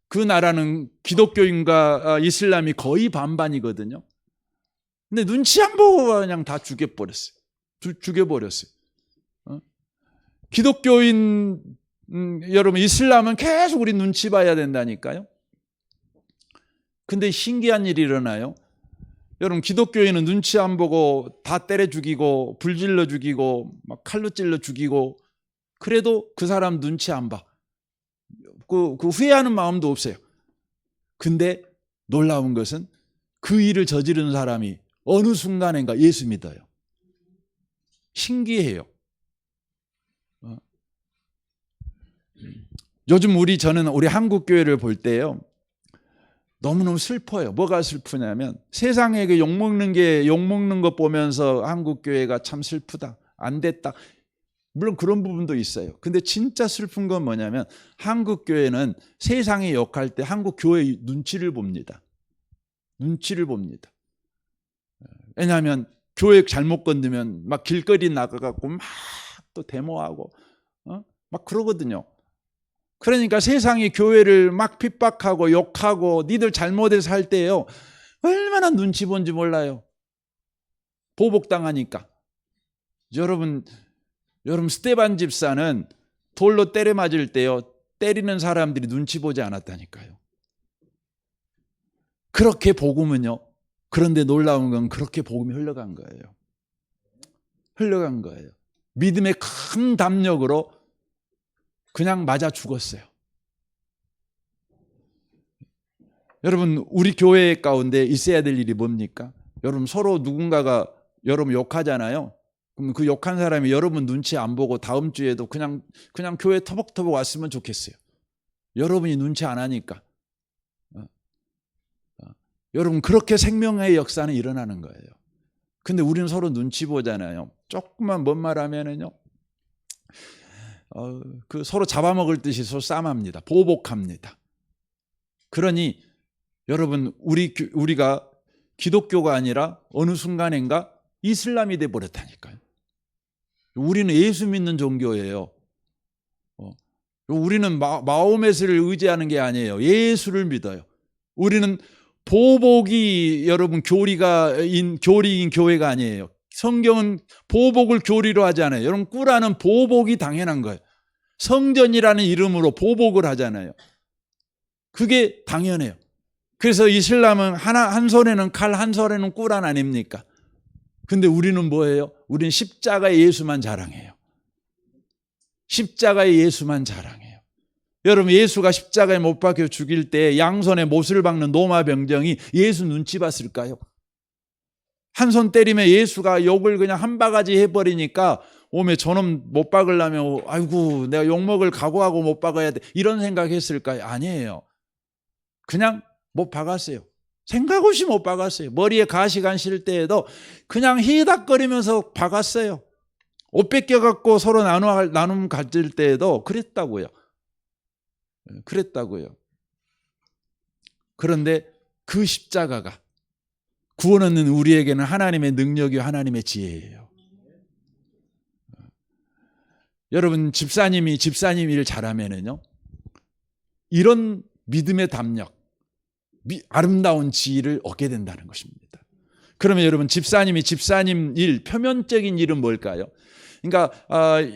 그 나라는 기독교인과 이슬람이 거의 반반이거든요. 근데 눈치 안 보고 그냥 다 죽여버렸어요. 죽여버렸어요. 기독교인, 여러분, 이슬람은 계속 우리 눈치 봐야 된다니까요. 근데 신기한 일이 일어나요. 여러분, 기독교인은 눈치 안 보고 다 때려 죽이고 불질러 죽이고 막 칼로 찔러 죽이고, 그래도 그 사람 눈치 안 봐. 그 후회하는 마음도 없어요. 근데 놀라운 것은 그 일을 저지른 사람이 어느 순간인가 예수 믿어요. 신기해요. 요즘 저는 우리 한국 교회를 볼 때요, 너무너무 슬퍼요. 뭐가 슬프냐면 세상에게 욕먹는 것 보면서 한국 교회가 참 슬프다, 안 됐다. 물론 그런 부분도 있어요. 근데 진짜 슬픈 건 뭐냐면 한국 교회는 세상에 욕할 때 한국 교회 눈치를 봅니다. 눈치를 봅니다. 왜냐하면 교회 잘못 건드면 막 길거리 나가갖고 막 또 데모하고 막 그러거든요. 그러니까 세상이 교회를 막 핍박하고 욕하고 니들 잘못해서 할 때요, 얼마나 눈치 본지 몰라요. 보복당하니까. 여러분 스데반 집사는 돌로 때려 맞을 때요, 때리는 사람들이 눈치 보지 않았다니까요. 그렇게 복음은요, 그런데 놀라운 건 그렇게 복음이 흘러간 거예요. 흘러간 거예요. 믿음의 큰 담력으로 그냥 맞아 죽었어요. 여러분, 우리 교회 가운데 있어야 될 일이 뭡니까? 여러분, 서로 누군가가 여러분 욕하잖아요. 그럼 그 욕한 사람이 여러분 눈치 안 보고 다음 주에도 그냥 교회 터벅터벅 왔으면 좋겠어요. 여러분이 눈치 안 하니까. 여러분, 그렇게 생명의 역사는 일어나는 거예요. 근데 우리는 서로 눈치 보잖아요. 조금만 뭔 말 하면은요, 서로 잡아먹을 듯이 서로 싸움합니다. 보복합니다. 그러니 여러분, 우리가 기독교가 아니라 어느 순간인가 이슬람이 돼 버렸다니까요. 우리는 예수 믿는 종교예요. 우리는 마호메스를 의지하는 게 아니에요. 예수를 믿어요. 우리는 보복이 여러분 교리인 교회가 아니에요. 성경은 보복을 교리로 하지 않아요. 여러분, 꾸라는 보복이 당연한 거예요. 성전이라는 이름으로 보복을 하잖아요. 그게 당연해요. 그래서 이슬람은 한 손에는 칼, 한 손에는 꾸란 아닙니까? 근데 우리는 뭐예요? 우리는 십자가의 예수만 자랑해요. 십자가의 예수만 자랑해요. 여러분, 예수가 십자가에 못 박혀 죽일 때 양손에 못을 박는 로마 병정이 예수 눈치 봤을까요? 한 손 때리면 예수가 욕을 그냥 한 바가지 해버리니까 오메 저놈 못 박으려면 아이고 내가 욕먹을 각오하고 못 박아야 돼, 이런 생각했을까요? 아니에요. 그냥 못 박았어요. 생각 없이 못 박았어요. 머리에 가시가 안 실 때에도 그냥 히닥거리면서 박았어요. 옷 뺏겨갖고 서로 나눔 가질 때에도 그랬다고요. 그런데 그 십자가가 구원 얻는 우리에게는 하나님의 능력이요, 하나님의 지혜예요. 여러분, 집사님이 집사님 일 잘하면은요, 이런 믿음의 담력, 아름다운 지혜를 얻게 된다는 것입니다. 그러면 여러분, 집사님이 집사님 일, 표면적인 일은 뭘까요? 그러니까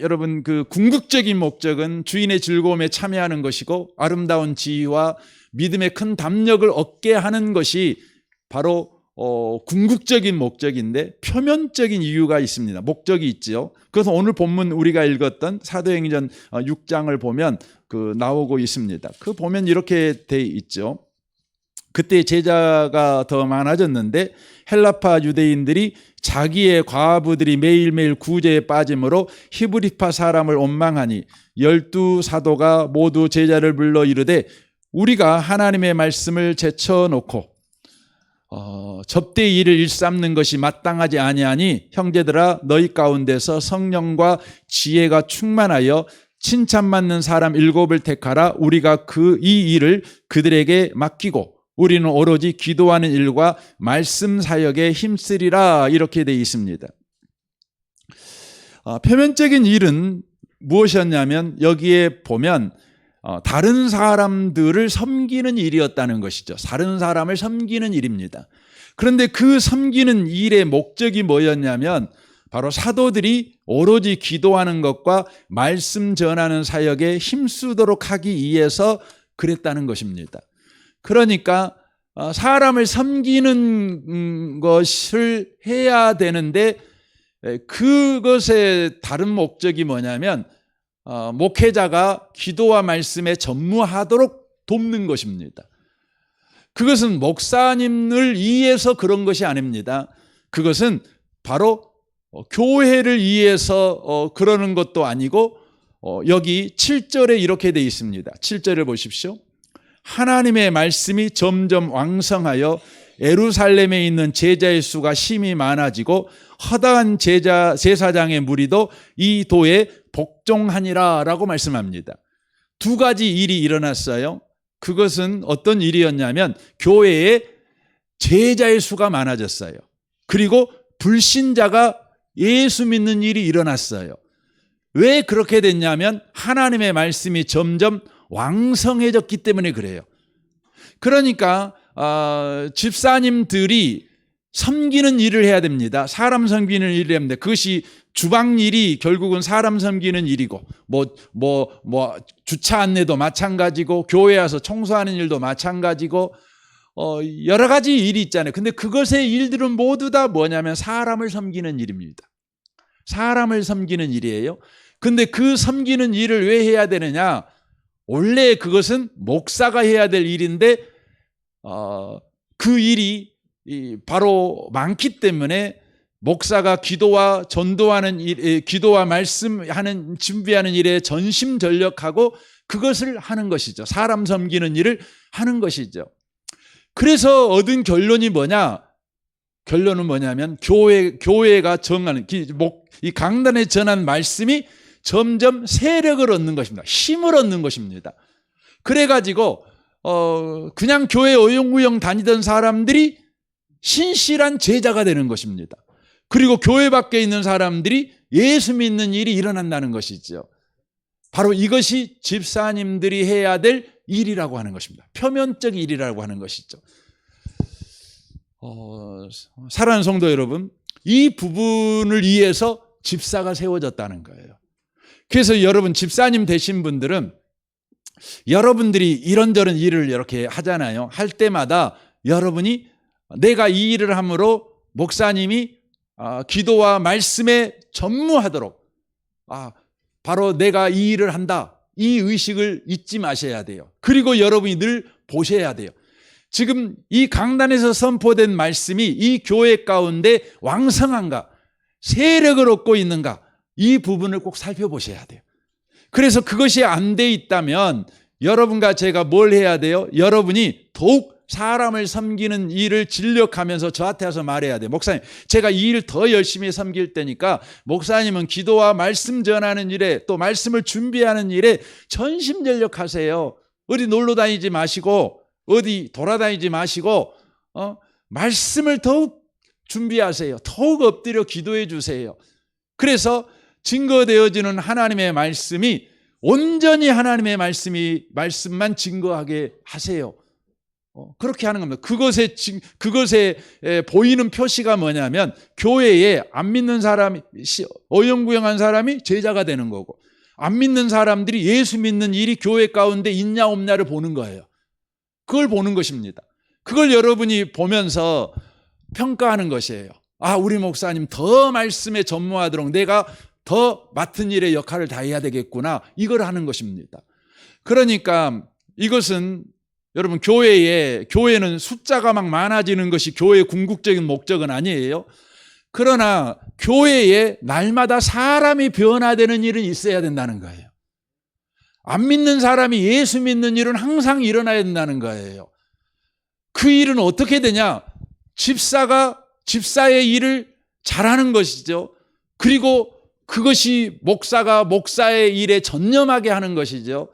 여러분, 그 궁극적인 목적은 주인의 즐거움에 참여하는 것이고 아름다운 지혜와 믿음의 큰 담력을 얻게 하는 것이 바로 궁극적인 목적인데 표면적인 이유가 있습니다. 목적이 있지요. 그래서 오늘 본문 우리가 읽었던 사도행전 6장을 보면 나오고 있습니다. 보면 이렇게 돼 있죠. 그때 제자가 더 많아졌는데 헬라파 유대인들이 자기의 과부들이 매일매일 구제에 빠짐으로 히브리파 사람을 원망하니 12 사도가 모두 제자를 불러 이르되 우리가 하나님의 말씀을 제쳐놓고 접대 일을 일삼는 것이 마땅하지 아니하니 형제들아 너희 가운데서 성령과 지혜가 충만하여 칭찬받는 사람 7을 택하라. 우리가 이 일을 그들에게 맡기고 우리는 오로지 기도하는 일과 말씀 사역에 힘쓰리라. 이렇게 되어 있습니다. 표면적인 일은 무엇이었냐면 여기에 보면 다른 사람들을 섬기는 일이었다는 것이죠. 다른 사람을 섬기는 일입니다. 그런데 그 섬기는 일의 목적이 뭐였냐면 바로 사도들이 오로지 기도하는 것과 말씀 전하는 사역에 힘쓰도록 하기 위해서 그랬다는 것입니다. 그러니까 사람을 섬기는 것을 해야 되는데 그것의 다른 목적이 뭐냐면 목회자가 기도와 말씀에 전무하도록 돕는 것입니다. 그것은 목사님을 위해서 그런 것이 아닙니다. 그것은 바로 교회를 위해서 그러는 것도 아니고 여기 7절에 이렇게 되어 있습니다. 7절을 보십시오. 하나님의 말씀이 점점 왕성하여 예루살렘에 있는 제자의 수가 심히 많아지고 허다한 제사장의 무리도 이 도에 복종하니라 라고 말씀합니다. 2가지 일이 일어났어요. 그것은 어떤 일이었냐면 교회에 제자의 수가 많아졌어요. 그리고 불신자가 예수 믿는 일이 일어났어요. 왜 그렇게 됐냐면 하나님의 말씀이 점점 왕성해졌기 때문에 그래요. 그러니까 집사님들이 섬기는 일을 해야 됩니다. 사람 섬기는 일을 해야 됩니다. 그것이 주방 일이 결국은 사람 섬기는 일이고 주차 안내도 마찬가지고 교회 와서 청소하는 일도 마찬가지고 여러 가지 일이 있잖아요. 근데 그것의 일들은 모두 다 뭐냐면 사람을 섬기는 일입니다. 사람을 섬기는 일이에요. 근데 그 섬기는 일을 왜 해야 되느냐? 원래 그것은 목사가 해야 될 일인데 그 일이 바로 많기 때문에 목사가 기도와 전도하는 일, 기도와 말씀하는 준비하는 일에 전심전력하고 그것을 하는 것이죠. 사람 섬기는 일을 하는 것이죠. 그래서 얻은 결론이 뭐냐? 결론은 뭐냐면 교회가 정하는 이 강단에 전한 말씀이 점점 세력을 얻는 것입니다. 힘을 얻는 것입니다. 그래가지고 그냥 교회 어영부영 다니던 사람들이 신실한 제자가 되는 것입니다. 그리고 교회 밖에 있는 사람들이 예수 믿는 일이 일어난다는 것이죠. 바로 이것이 집사님들이 해야 될 일이라고 하는 것입니다. 표면적 일이라고 하는 것이죠. 사랑하는 성도 여러분, 이 부분을 위해서 집사가 세워졌다는 거예요. 그래서 여러분 집사님 되신 분들은 여러분들이 이런저런 일을 이렇게 하잖아요. 할 때마다 여러분이 내가 이 일을 함으로 목사님이 기도와 말씀에 전무하도록 바로 내가 이 일을 한다. 이 의식을 잊지 마셔야 돼요. 그리고 여러분이 늘 보셔야 돼요. 지금 이 강단에서 선포된 말씀이 이 교회 가운데 왕성한가, 세력을 얻고 있는가, 이 부분을 꼭 살펴보셔야 돼요. 그래서 그것이 안 돼 있다면 여러분과 제가 뭘 해야 돼요? 여러분이 더욱 사람을 섬기는 일을 진력하면서 저한테 와서 말해야 돼요. 목사님, 제가 이 일 더 열심히 섬길 테니까 목사님은 기도와 말씀 전하는 일에 또 말씀을 준비하는 일에 전심전력하세요. 어디 놀러 다니지 마시고 어디 돌아다니지 마시고 말씀을 더욱 준비하세요. 더욱 엎드려 기도해 주세요. 그래서 증거되어지는 하나님의 말씀이 온전히 하나님의 말씀만 증거하게 하세요. 그렇게 하는 겁니다. 그것에 보이는 표시가 뭐냐면 교회에 안 믿는 사람이 어영부영한 사람이 제자가 되는 거고 안 믿는 사람들이 예수 믿는 일이 교회 가운데 있냐 없냐를 보는 거예요. 그걸 보는 것입니다. 그걸 여러분이 보면서 평가하는 것이에요. 아, 우리 목사님 더 말씀에 전무하도록 내가 더 맡은 일의 역할을 다해야 되겠구나. 이걸 하는 것입니다. 그러니까 이것은 여러분 교회는 숫자가 막 많아지는 것이 교회의 궁극적인 목적은 아니에요. 그러나 교회에 날마다 사람이 변화되는 일은 있어야 된다는 거예요. 안 믿는 사람이 예수 믿는 일은 항상 일어나야 된다는 거예요. 그 일은 어떻게 되냐? 집사가 집사의 일을 잘하는 것이죠. 그리고 그것이 목사가 목사의 일에 전념하게 하는 것이죠.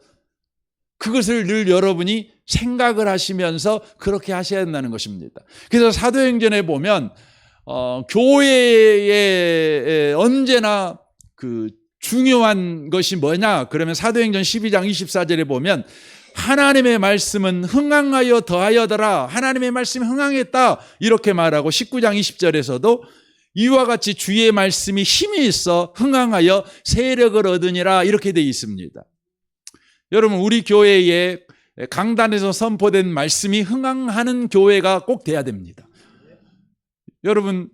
그것을 늘 여러분이 생각을 하시면서 그렇게 하셔야 된다는 것입니다. 그래서 사도행전에 보면 교회에 언제나 그 중요한 것이 뭐냐? 그러면 사도행전 12장 24절에 보면 하나님의 말씀은 흥황하여 더하여더라. 하나님의 말씀이 흥황했다. 이렇게 말하고 19장 20절에서도 이와 같이 주의 말씀이 힘이 있어 흥황하여 세력을 얻으니라. 이렇게 되어 있습니다. 여러분, 우리 교회에 강단에서 선포된 말씀이 흥황하는 교회가 꼭 돼야 됩니다. 여러분,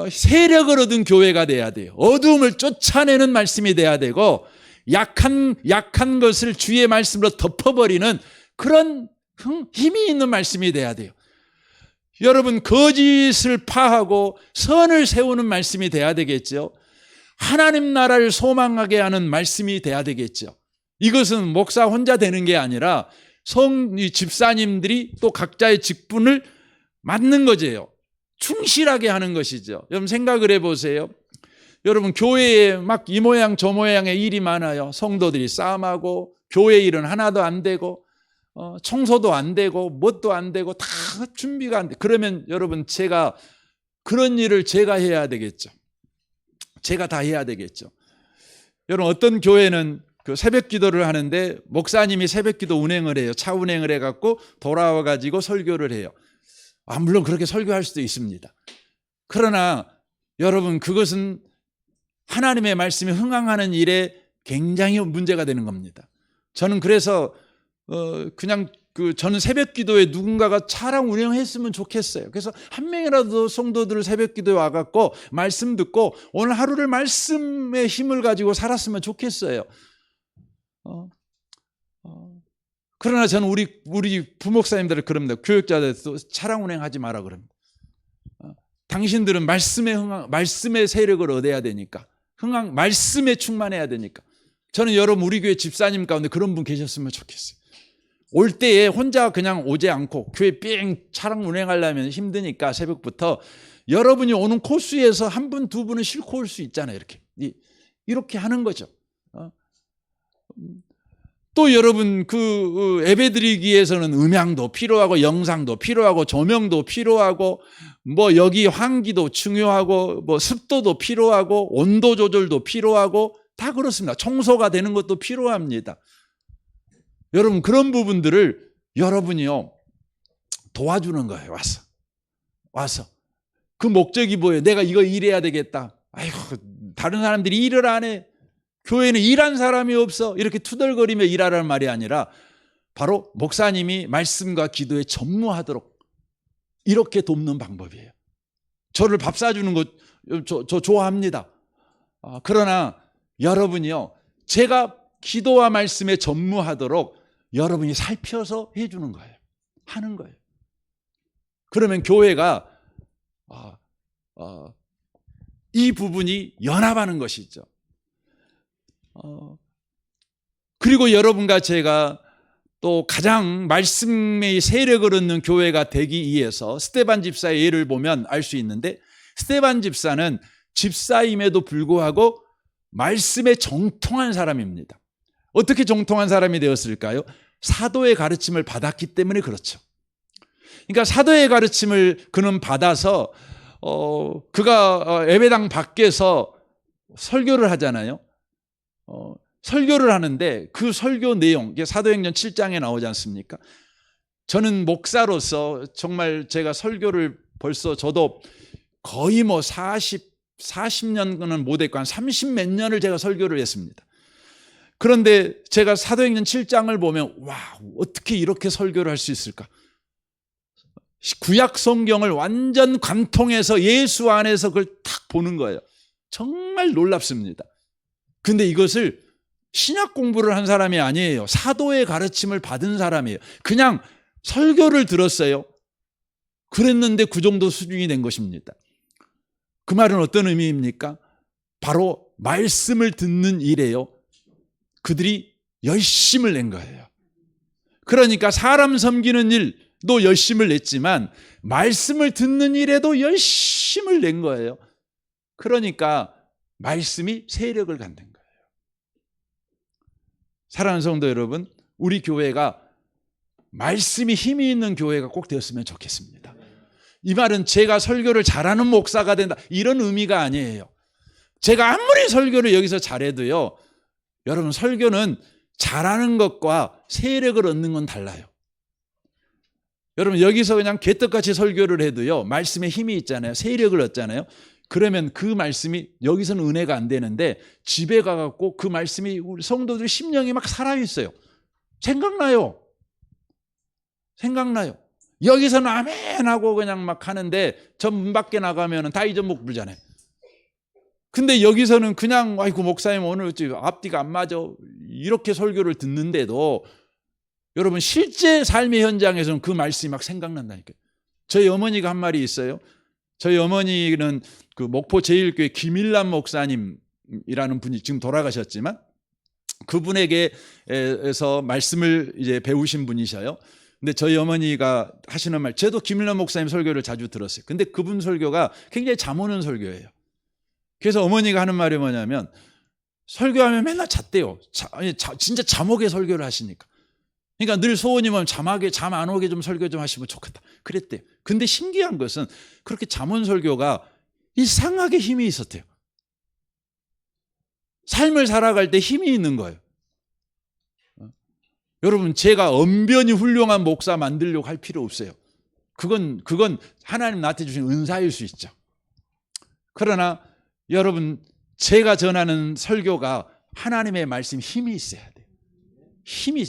세력을 얻은 교회가 돼야 돼요. 어두움을 쫓아내는 말씀이 돼야 되고 약한 것을 주의 말씀으로 덮어버리는 그런 힘이 있는 말씀이 돼야 돼요. 여러분, 거짓을 파하고 선을 세우는 말씀이 돼야 되겠죠. 하나님 나라를 소망하게 하는 말씀이 돼야 되겠죠. 이것은 목사 혼자 되는 게 아니라 집사님들이 또 각자의 직분을 맡는 거죠. 충실하게 하는 것이죠. 여러분 생각을 해보세요. 여러분 교회에 막 이 모양 저 모양의 일이 많아요. 성도들이 싸움하고 교회 일은 하나도 안 되고 청소도 안 되고 뭣도 안 되고 다 준비가 안 돼. 그러면 여러분 제가 그런 일을 제가 해야 되겠죠. 제가 다 해야 되겠죠. 여러분 어떤 교회는 그 새벽 기도를 하는데 목사님이 새벽 기도 운행을 해요. 차 운행을 해갖고 돌아와 가지고 설교를 해요. 물론 그렇게 설교할 수도 있습니다. 그러나 여러분 그것은 하나님의 말씀이 흥황하는 일에 굉장히 문제가 되는 겁니다. 저는 그래서 저는 새벽 기도에 누군가가 차랑 운행했으면 좋겠어요. 그래서 한 명이라도 성도들 새벽 기도에 와갖고 말씀 듣고 오늘 하루를 말씀의 힘을 가지고 살았으면 좋겠어요. 그러나 저는 우리 부목사님들을 그럽니다. 교육자들도 차량 운행하지 마라 그럽니다. 당신들은 말씀의 세력을 얻어야 되니까 말씀에 충만해야 되니까. 저는 여러분 우리 교회 집사님 가운데 그런 분 계셨으면 좋겠어요. 올 때에 혼자 그냥 오지 않고 교회 삥 차량 운행하려면 힘드니까 새벽부터 여러분이 오는 코스에서 한 분, 두 분은 싣고 올 수 있잖아요. 이렇게 하는 거죠. 또 여러분 그 예배드리기 위해서는 음향도 필요하고 영상도 필요하고 조명도 필요하고 뭐 여기 환기도 중요하고 뭐 습도도 필요하고 온도 조절도 필요하고 다 그렇습니다. 청소가 되는 것도 필요합니다. 여러분 그런 부분들을 여러분이요 도와주는 거예요. 와서 그 목적이 뭐예요? 내가 이거 일해야 되겠다. 아이고 다른 사람들이 일을 안 해. 교회는 일한 사람이 없어. 이렇게 투덜거리며 일하라는 말이 아니라 바로 목사님이 말씀과 기도에 전무하도록 이렇게 돕는 방법이에요. 저를 밥 사주는 거 저 좋아합니다. 그러나 여러분이요 제가 기도와 말씀에 전무하도록 여러분이 살펴서 해주는 거예요. 하는 거예요. 그러면 교회가 이 부분이 연합하는 것이죠. 그리고 여러분과 제가 또 가장 말씀의 세력을 얻는 교회가 되기 위해서 스데반 집사의 예를 보면 알 수 있는데 스데반 집사는 집사임에도 불구하고 말씀에 정통한 사람입니다. 어떻게 정통한 사람이 되었을까요? 사도의 가르침을 받았기 때문에 그렇죠. 그러니까 사도의 가르침을 그는 받아서 그가 예배당 밖에서 설교를 하잖아요. 설교를 하는데 그 설교 내용, 사도행전 7장에 나오지 않습니까? 저는 목사로서 정말 제가 설교를 벌써 저도 거의 뭐 40년은 못했고 한 30몇 년을 제가 설교를 했습니다. 그런데 제가 사도행전 7장을 보면 와 어떻게 이렇게 설교를 할 수 있을까? 구약 성경을 완전 관통해서 예수 안에서 그걸 딱 보는 거예요. 정말 놀랍습니다. 근데 이것을 신약 공부를 한 사람이 아니에요. 사도의 가르침을 받은 사람이에요. 그냥 설교를 들었어요. 그랬는데 그 정도 수준이 된 것입니다. 그 말은 어떤 의미입니까? 바로 말씀을 듣는 일에요. 그들이 열심을 낸 거예요. 그러니까 사람 섬기는 일도 열심을 냈지만 말씀을 듣는 일에도 열심을 낸 거예요. 그러니까 말씀이 세력을 갖는 거예요. 사랑하는 성도 여러분, 우리 교회가 말씀이 힘이 있는 교회가 꼭 되었으면 좋겠습니다. 이 말은 제가 설교를 잘하는 목사가 된다 이런 의미가 아니에요. 제가 아무리 설교를 여기서 잘해도요, 여러분 설교는 잘하는 것과 세력을 얻는 건 달라요. 여러분 여기서 그냥 개떡같이 설교를 해도요, 말씀에 힘이 있잖아요. 세력을 얻잖아요. 그러면 그 말씀이 여기서는 은혜가 안 되는데 집에 가갖고 그 말씀이 우리 성도들 심령이 막 살아있어요. 생각나요. 여기서는 아멘 하고 그냥 막 하는데 저 문 밖에 나가면 다 잊어먹고 불잖아요. 근데 여기서는 그냥 아이고 목사님 오늘 앞뒤가 안 맞아 이렇게 설교를 듣는데도 여러분 실제 삶의 현장에서는 그 말씀이 막 생각난다니까요. 저희 어머니가 한 말이 있어요. 저희 어머니는 그 목포 제일교회 김일남 목사님이라는 분이 지금 돌아가셨지만 그분에게서 말씀을 이제 배우신 분이셔요. 근데 저희 어머니가 하시는 말, 저도 김일남 목사님 설교를 자주 들었어요. 근데 그분 설교가 굉장히 잠 오는 설교예요. 그래서 어머니가 하는 말이 뭐냐면 설교하면 맨날 잤대요. 진짜 잠 오게 설교를 하시니까. 그러니까 늘 소원이 뭐면 잠 안 오게 좀 설교 좀 하시면 좋겠다. 그랬대요. 근데 신기한 것은 그렇게 잠 온 설교가 이상하게 힘이 있었대요. 삶을 살아갈 때 힘이 있는 거예요. 여러분 제가 언변이 훌륭한 목사 만들려고 할 필요 없어요. 그건 하나님 나한테 주신 은사일 수 있죠. 그러나 여러분 제가 전하는 설교가 하나님의 말씀 힘이 있어야 돼요.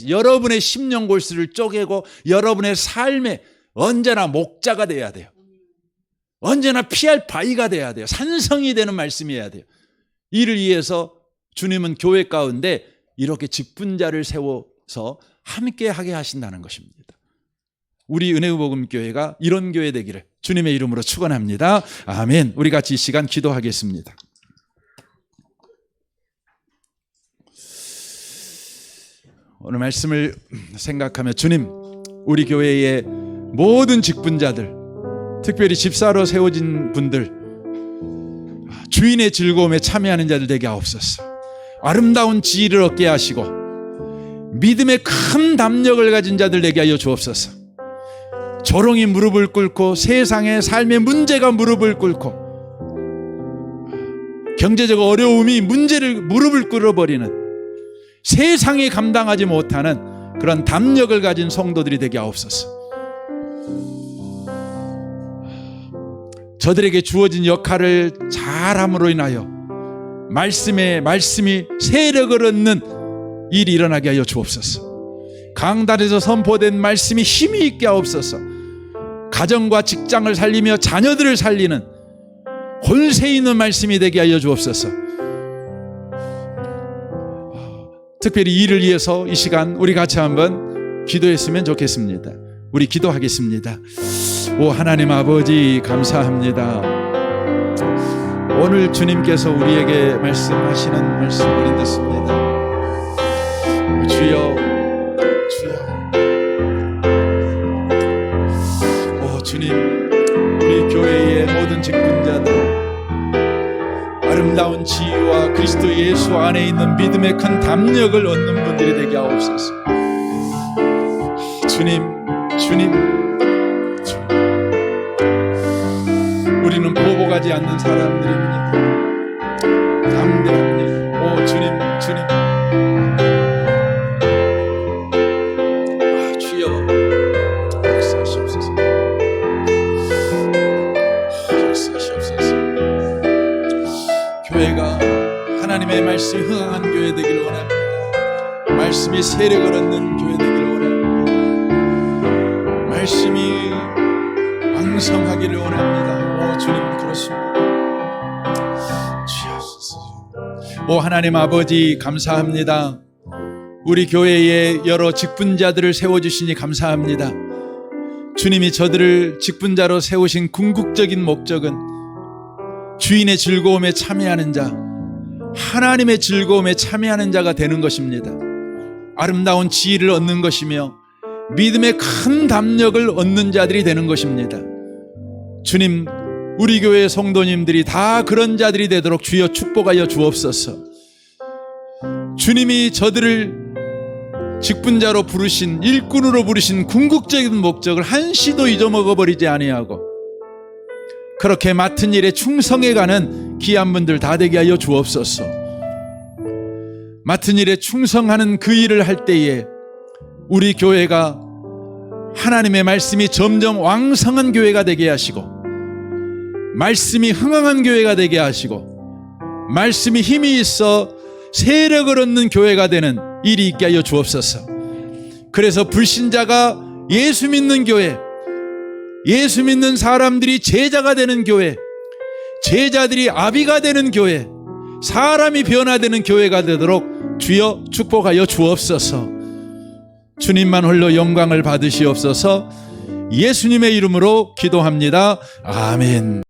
여러분의 심령 골수를 쪼개고 여러분의 삶에 언제나 목자가 돼야 돼요. 언제나 피할 바위가 돼야 돼요. 산성이 되는 말씀이어야 돼요. 이를 위해서 주님은 교회 가운데 이렇게 직분자를 세워서 함께 하게 하신다는 것입니다. 우리 은혜의복음교회가 이런 교회 되기를 주님의 이름으로 축원합니다. 아멘. 우리 같이 이 시간 기도하겠습니다. 오늘 말씀을 생각하며 주님, 우리 교회의 모든 직분자들, 특별히 집사로 세워진 분들, 주인의 즐거움에 참여하는 자들 되게 하옵소서. 아름다운 지혜를 얻게 하시고 믿음의 큰 담력을 가진 자들 되게 하여 주옵소서. 조롱이 무릎을 꿇고 세상의 삶의 문제가 무릎을 꿇고 경제적 어려움이 무릎을 꿇어버리는 세상이 감당하지 못하는 그런 담력을 가진 성도들이 되게 하옵소서. 저들에게 주어진 역할을 잘함으로 인하여 말씀이 세력을 얻는 일이 일어나게 하여 주옵소서. 강단에서 선포된 말씀이 힘이 있게 하옵소서. 가정과 직장을 살리며 자녀들을 살리는 권세 있는 말씀이 되게 하여 주옵소서. 특별히 이를 위해서 이 시간 우리 같이 한번 기도했으면 좋겠습니다. 우리 기도하겠습니다. 오 하나님 아버지 감사합니다. 오늘 주님께서 우리에게 말씀하시는 말씀을 듣습니다. 주여 주님, 우리 교회의 모든 직분자들 아름다운 지혜와 그리스도 예수 안에 있는 믿음의 큰 담력을 얻는 분들이 되게 하옵소서. 주님, 우리는 보복하지 않는 사람들입니다. 담대합니다. 오 주님, 주여 역사하시옵소서. 교회가 하나님의 말씀이 흥황한 교회 되기를 원합니다. 말씀이 세력을 얻는 교회 되기를 원합니다. 말씀이 왕성하기를 원합니다. 오 주님 그렇습니다. 오 하나님 아버지 감사합니다. 우리 교회에 여러 직분자들을 세워주시니 감사합니다. 주님이 저들을 직분자로 세우신 궁극적인 목적은 주인의 즐거움에 참여하는 자, 하나님의 즐거움에 참여하는 자가 되는 것입니다. 아름다운 지혜를 얻는 것이며 믿음의 큰 담력을 얻는 자들이 되는 것입니다. 주님, 우리 교회 성도님들이 다 그런 자들이 되도록 주여 축복하여 주옵소서. 주님이 저들을 직분자로 부르신, 일꾼으로 부르신 궁극적인 목적을 한시도 잊어먹어버리지 아니하고 그렇게 맡은 일에 충성해가는 귀한 분들 다 되게 하여 주옵소서. 맡은 일에 충성하는 그 일을 할 때에 우리 교회가 하나님의 말씀이 점점 왕성한 교회가 되게 하시고 말씀이 흥황한 교회가 되게 하시고 말씀이 힘이 있어 세력을 얻는 교회가 되는 일이 있게 하여 주옵소서. 그래서 불신자가 예수 믿는 교회, 예수 믿는 사람들이 제자가 되는 교회, 제자들이 아비가 되는 교회, 사람이 변화되는 교회가 되도록 주여 축복하여 주옵소서. 주님만 홀로 영광을 받으시옵소서. 예수님의 이름으로 기도합니다. 아멘.